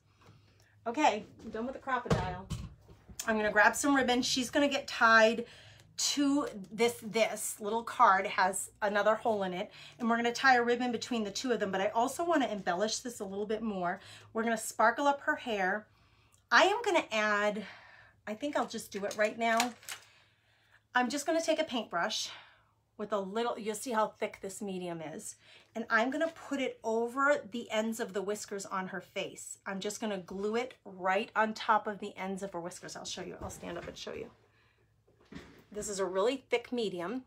Okay, I'm done with the crocodile. I'm going to grab some ribbon. She's going to get tied to this little card. It has another hole in it, and we're going to tie a ribbon between the 2 of them. But I also want to embellish this a little bit more. We're going to sparkle up her hair. I am going to add, I think I'll just do it right now. I'm just going to take a paintbrush with a little, you'll see how thick this medium is, and I'm going to put it over the ends of the whiskers on her face. I'm just going to glue it right on top of the ends of her whiskers. I'll show you. I'll stand up and show you. This is a really thick medium,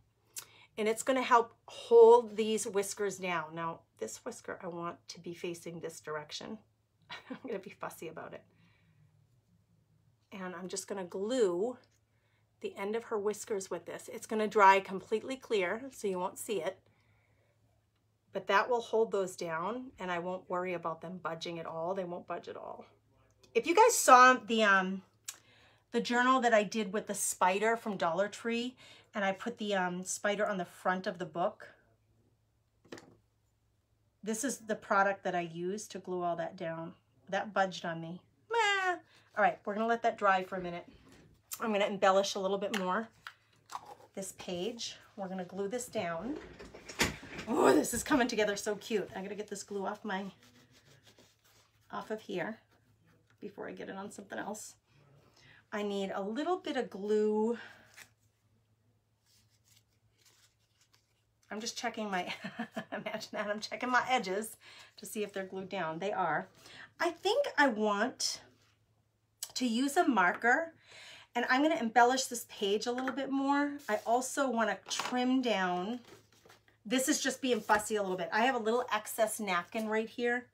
and it's going to help hold these whiskers down. Now, this whisker, I want to be facing this direction. I'm going to be fussy about it. And I'm just going to glue the end of her whiskers with this. It's going to dry completely clear, so you won't see it. But that will hold those down, and I won't worry about them budging at all. They won't budge at all. If you guys saw the journal that I did with the spider from Dollar Tree, and I put the spider on the front of the book. This is the product that I used to glue all that down. That budged on me. Meh. All right, we're gonna let that dry for a minute. I'm gonna embellish a little bit more this page. We're gonna glue this down. Oh, this is coming together so cute. I gotta get this glue off of here before I get it on something else. I need a little bit of glue. I'm just checking my, imagine that, I'm checking my edges to see if they're glued down. They are. I think I want to use a marker, and I'm going to embellish this page a little bit more. I also want to trim down. This is just being fussy a little bit. I have a little excess napkin right here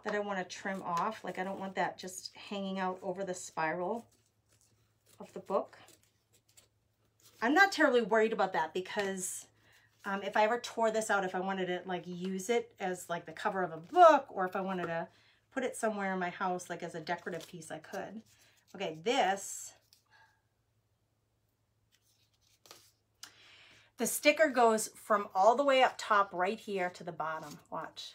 that I want to trim off. Like, I don't want that just hanging out over the spiral of the book. I'm not terribly worried about that because if I ever tore this out, if I wanted to like use it as like the cover of a book, or if I wanted to put it somewhere in my house like as a decorative piece, I could. Okay, the sticker goes from all the way up top right here to the bottom. Watch.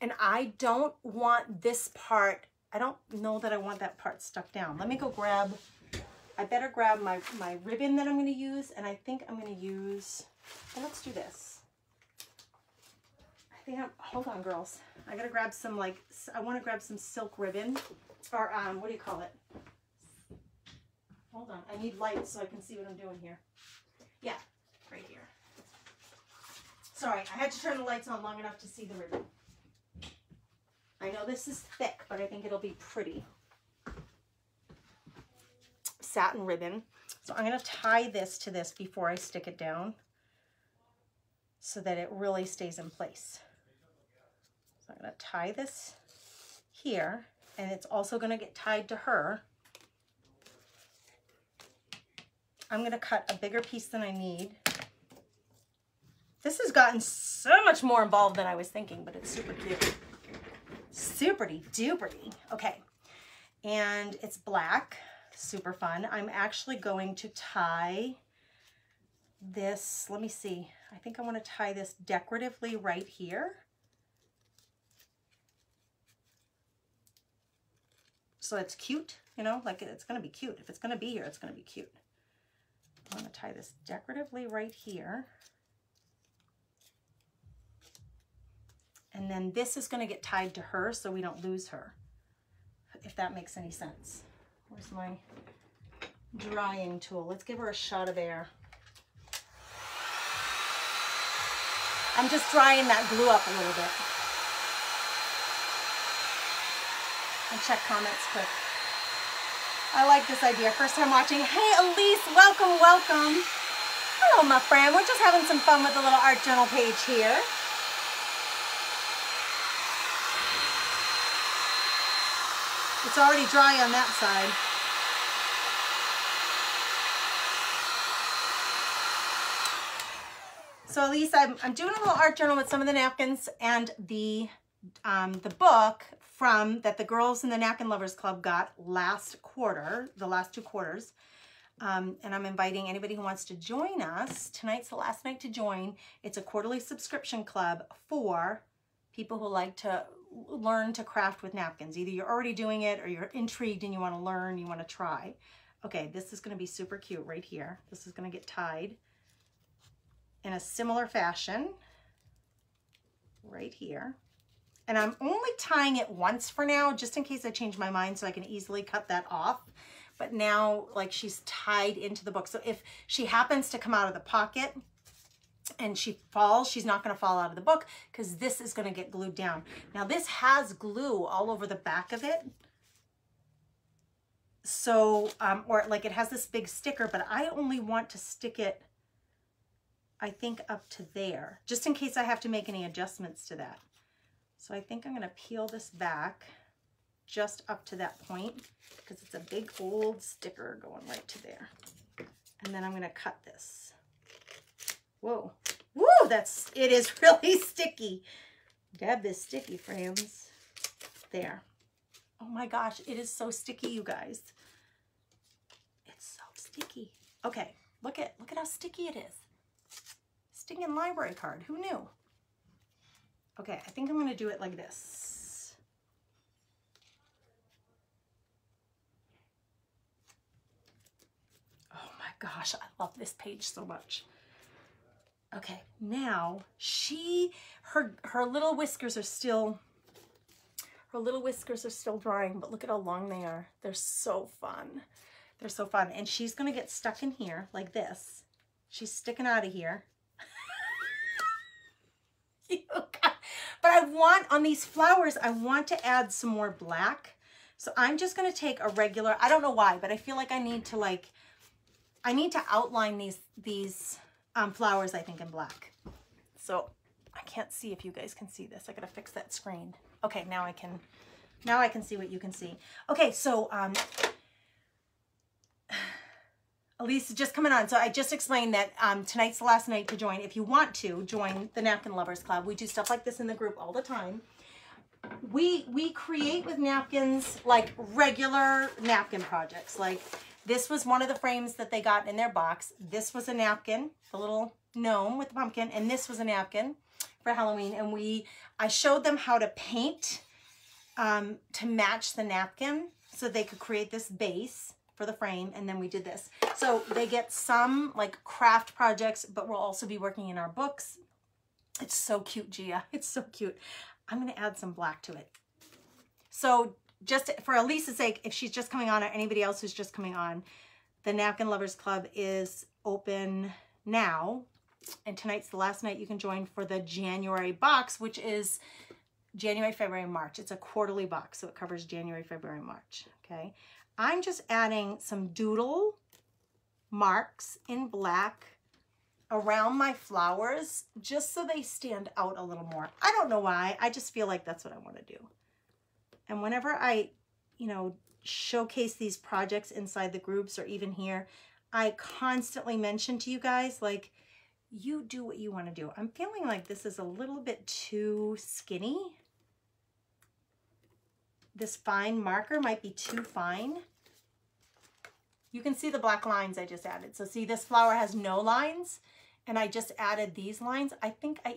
And I don't want this part, I don't know that I want that part stuck down. Let me go grab, I better grab my ribbon that I'm going to use, and I think I'm going to use, well, let's do this. I think hold on, girls. I got to grab some, like, I want to grab some silk ribbon, or what do you call it? Hold on, I need light so I can see what I'm doing here. Yeah, right here. Sorry, I had to turn the lights on long enough to see the ribbon. I know this is thick, but I think it'll be pretty. Satin ribbon. So I'm going to tie this to this before I stick it down so that it really stays in place. So I'm going to tie this here, and it's also going to get tied to her. I'm going to cut a bigger piece than I need. This has gotten so much more involved than I was thinking, but it's super cute. Superty duperty. Okay, and it's black. Super fun. I'm actually going to tie this, let me see, I think I want to tie this decoratively right here. So it's cute, you know, like it's going to be cute. If it's going to be here, it's going to be cute. I want to tie this decoratively right here. And then this is going to get tied to her so we don't lose her, if that makes any sense. Where's my drying tool? Let's give her a shot of air. I'm just drying that glue up a little bit. And check comments quick. I like this idea. First time watching. Hey, Elise, welcome, welcome. Hello, my friend. We're just having some fun with the little art journal page here. It's already dry on that side. So Elise, I'm doing a little art journal with some of the napkins and the book that the girls in the Napkin Lovers Club got last quarter, the last 2 quarters. And I'm inviting anybody who wants to join us. Tonight's the last night to join. It's a quarterly subscription club for people who like to learn to craft with napkins. Either you're already doing it or you're intrigued and you want to learn, you want to try. Okay, this is going to be super cute right here. This is going to get tied in a similar fashion right here. And I'm only tying it once for now, just in case I change my mind so I can easily cut that off. But now, like, she's tied into the book. So if she happens to come out of the pocket and she falls, she's not going to fall out of the book because this is going to get glued down. Now, this has glue all over the back of it. So, or like it has this big sticker, but I only want to stick it, I think, up to there, just in case I have to make any adjustments to that. So I think I'm going to peel this back just up to that point because it's a big old sticker going right to there. And then I'm going to cut this. Whoa. Woo, it is really sticky. Dab this sticky frames. There. Oh my gosh, it is so sticky, you guys. It's so sticky. Okay, look at how sticky it is. Stinging library card, who knew? Okay, I think I'm gonna do it like this. Oh my gosh, I love this page so much. Okay, now her little whiskers are still, drying, but look at how long they are. They're so fun. They're so fun. And she's gonna get stuck in here like this. She's sticking out of here. But I want, on these flowers, I want to add some more black. So I'm just gonna take a regular, I don't know why, but I feel like I need to outline these flowers, I think, in black. So I can't see if you guys can see this. I gotta fix that screen. Okay, now I can see what you can see. Okay, so Elise is just coming on. So I just explained that tonight's the last night to join. If you want to join the Napkin Lovers Club, we do stuff like this in the group all the time. We create with napkins like regular napkin projects. Like this was one of the frames that they got in their box. This was a napkin, the little gnome with the pumpkin, and this was a napkin for Halloween. And I showed them how to paint to match the napkin so they could create this base for the frame, and then we did this. So they get some like craft projects, but we'll also be working in our books. It's so cute, Gia. It's so cute. I'm gonna add some black to it. So just for Elise's sake, if she's just coming on, or anybody else who's just coming on, the Napkin Lovers Club is open now, and tonight's the last night you can join for the January box, which is January, February, March. It's a quarterly box, so it covers January, February, March, okay? I'm just adding some doodle marks in black around my flowers just so they stand out a little more. I don't know why. I just feel like that's what I want to do. And whenever I, showcase these projects inside the groups or even here, I constantly mention to you guys, like, you do what you want to do. I'm feeling like this is a little bit too skinny. This fine marker might be too fine. You can see the black lines I just added. So see, this flower has no lines, and I just added these lines. I think I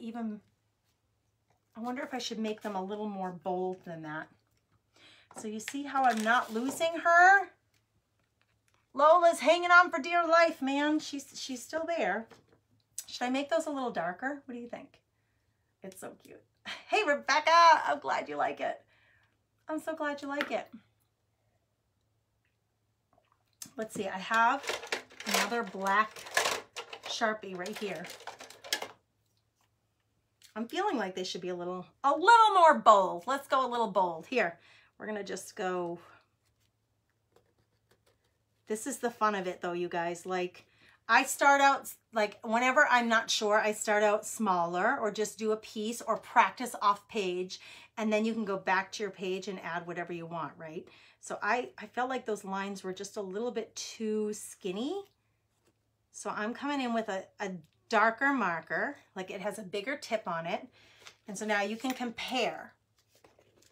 wonder if I should make them a little more bold than that. So you see how I'm not losing her? Lola's hanging on for dear life, man. She's still there. Should I make those a little darker? What do you think? It's so cute. Hey, Rebecca, I'm glad you like it. I'm so glad you like it. Let's see, I have another black Sharpie right here. I'm feeling like they should be a little more bold. Let's go a little bold. Here, we're gonna just go. This is the fun of it though, you guys. Like, I start out, like, whenever I'm not sure, I start out smaller or just do a piece or practice off page, and then you can go back to your page and add whatever you want, right? So I felt like those lines were just a little bit too skinny. So I'm coming in with a darker marker, like it has a bigger tip on it. And so now you can compare.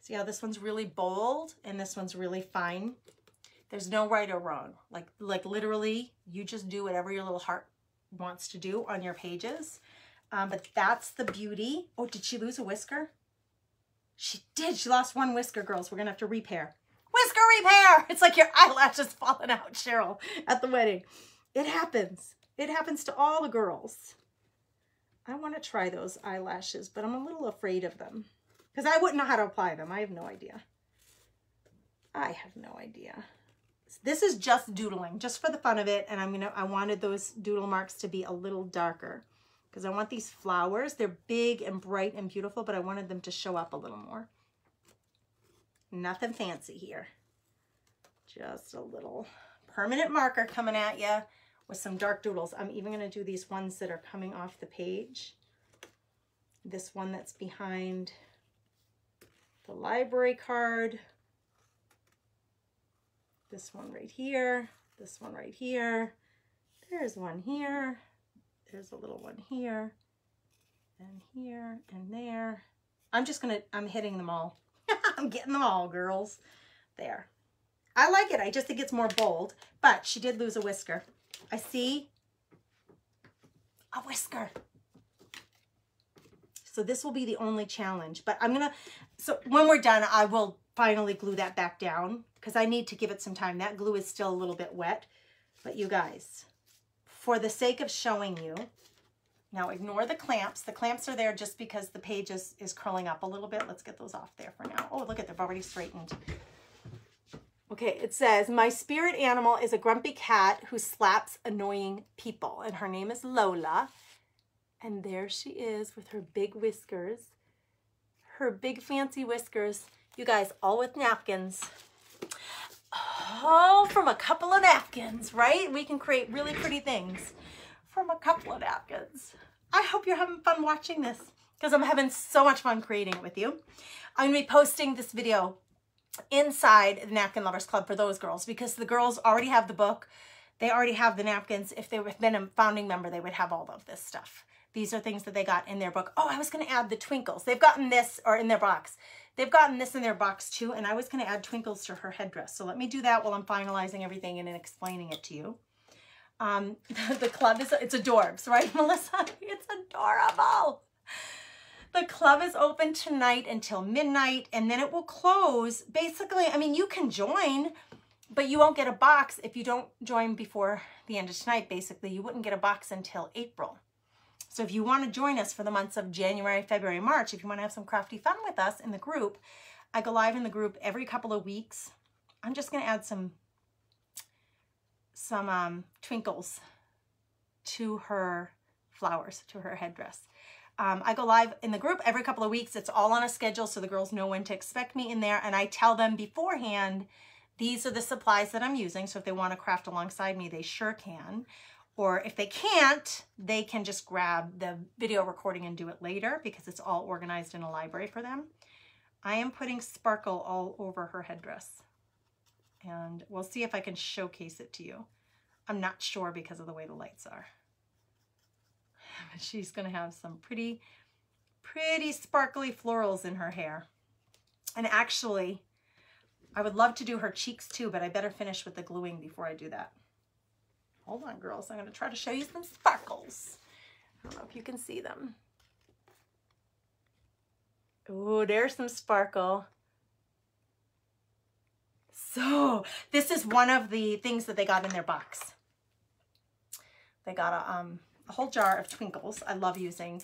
See how this one's really bold and this one's really fine? There's no right or wrong. Like literally, you just do whatever your little heart wants to do on your pages. But that's the beauty. Oh, did she lose a whisker? She did. She lost one whisker, girls. We're going to have to repair. Whisker repair! It's like your eyelashes falling out, Cheryl, at the wedding. It happens. It happens to all the girls. I want to try those eyelashes, but I'm a little afraid of them because I wouldn't know how to apply them. I have no idea. I have no idea. This is just doodling, just for the fun of it, and I wanted those doodle marks to be a little darker because I want these flowers. They're big and bright and beautiful, but I wanted them to show up a little more. Nothing fancy here. Just a little permanent marker coming at you with some dark doodles. I'm even going to do these ones that are coming off the page. This one that's behind the library card. This one right here. This one right here. There's one here. There's a little one here. And here and there. I'm hitting them all. I'm getting them all, girls. There. I like it. I just think it's more bold, but she did lose a whisker. I see a whisker. So this will be the only challenge, but so when we're done, I will finally glue that back down because I need to give it some time. That glue is still a little bit wet, but you guys, for the sake of showing you, now ignore the clamps. The clamps are there just because the page is curling up a little bit. Let's get those off there for now. Oh, look at, they've already straightened. Okay, it says, my spirit animal is a grumpy cat who slaps annoying people, and her name is Lola. And there she is with her big whiskers, her big fancy whiskers. You guys, all with napkins. All from a couple of napkins, right? We can create really pretty things from a couple of napkins. I hope you're having fun watching this because I'm having so much fun creating it with you. I'm going to be posting this video inside the Napkin Lovers Club for those girls because the girls already have the book. They already have the napkins. If they had been a founding member, they would have all of this stuff. These are things that they got in their book. Oh, I was going to add the twinkles. They've gotten this, or in their box. They've gotten this in their box too, and I was going to add twinkles to her headdress. So let me do that while I'm finalizing everything and then explaining it to you. The club it's adorbs, right, Melissa? It's adorable. The club is open tonight until midnight, and then it will close. Basically, I mean, you can join, but you won't get a box if you don't join before the end of tonight. Basically, you wouldn't get a box until April. So if you want to join us for the months of January, February, March, if you want to have some crafty fun with us in the group, I go live in the group every couple of weeks. I'm just going to add some twinkles to her flowers, to her headdress. I go live in the group every couple of weeks. It's all on a schedule so the girls know when to expect me in there. And I tell them beforehand, these are the supplies that I'm using. So if they want to craft alongside me, they sure can. Or if they can't, they can just grab the video recording and do it later because it's all organized in a library for them. I am putting sparkle all over her headdress. And we'll see if I can showcase it to you. I'm not sure because of the way the lights are. But she's going to have some pretty sparkly florals in her hair. And actually, I would love to do her cheeks too, but I better finish with the gluing before I do that. Hold on, girls. I'm going to try to show you some sparkles. I don't know if you can see them. Oh, there's some sparkle. So this is one of the things that they got in their box. They got a whole jar of twinkles. I love using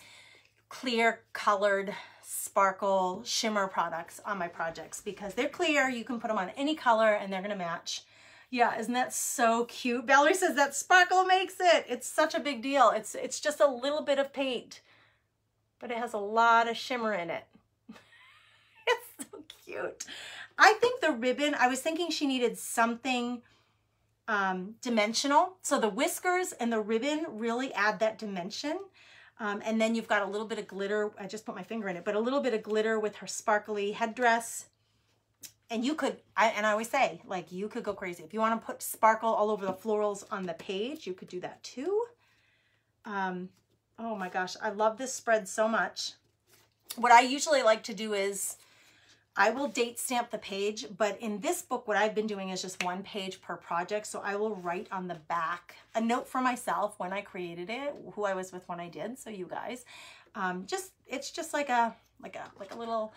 clear colored sparkle shimmer products on my projects because they're clear. You can put them on any color and they're going to match. Yeah, isn't that so cute? Valerie says that sparkle makes it. It's such a big deal. It's just a little bit of paint, but it has a lot of shimmer in it. It's so cute. I think the ribbon, I was thinking she needed something dimensional. So the whiskers and the ribbon really add that dimension. And then you've got a little bit of glitter. I just put my finger in it, but a little bit of glitter with her sparkly headdress. And you could, and I always say, like, you could go crazy. If you want to put sparkle all over the florals on the page, you could do that too. Oh my gosh, I love this spread so much. What I usually like to do is I will date stamp the page, but in this book, what I've been doing is just one page per project. So I will write on the back a note for myself when I created it, who I was with when I did. So you guys, it's just like a little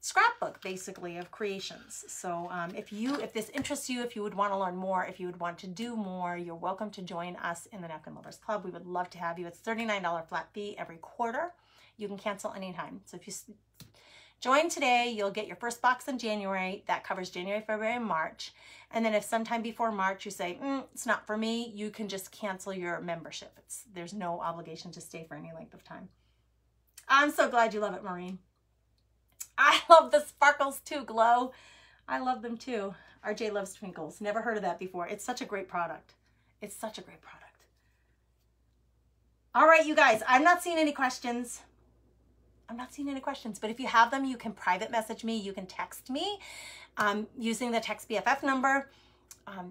scrapbook basically of creations. So if this interests you, if you would want to learn more, if you would want to do more, you're welcome to join us in the Napkin Lovers Club. We would love to have you. It's $39 flat fee every quarter. You can cancel anytime. So if you join today, you'll get your first box in January. That covers January, February, and March. And then if sometime before March you say, it's not for me, you can just cancel your membership. There's no obligation to stay for any length of time. I'm so glad you love it, Maureen. I love the sparkles too, Glow. I love them too. RJ loves twinkles. Never heard of that before. It's such a great product. It's such a great product. All right, you guys, I'm not seeing any questions. But if you have them, you can private message me. You can text me using the Text BFF number.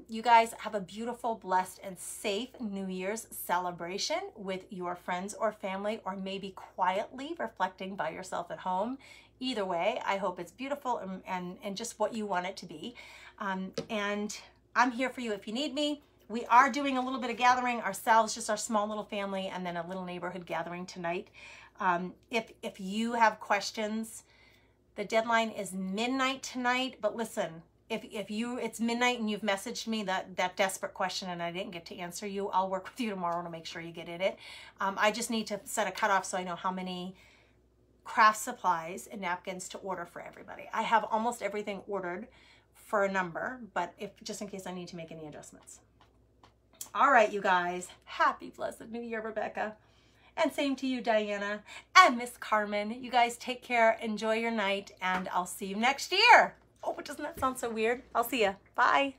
You guys have a beautiful, blessed, and safe New Year's celebration with your friends or family, or maybe quietly reflecting by yourself at home. Either way, I hope it's beautiful and just what you want it to be. And I'm here for you if you need me. We are doing a little bit of gathering ourselves, just our small little family, and then a little neighborhood gathering tonight. If you have questions, the deadline is midnight tonight, but listen, if it's midnight and you've messaged me that desperate question and I didn't get to answer you, I'll work with you tomorrow to make sure you get in it. I just need to set a cutoff so I know how many craft supplies and napkins to order for everybody. I have almost everything ordered for a number, but just in case I need to make any adjustments. All right, you guys, happy blessed New Year, Rebecca. And same to you, Diana and Miss Carmen. You guys take care, enjoy your night, and I'll see you next year. Oh, but doesn't that sound so weird? I'll see ya. Bye.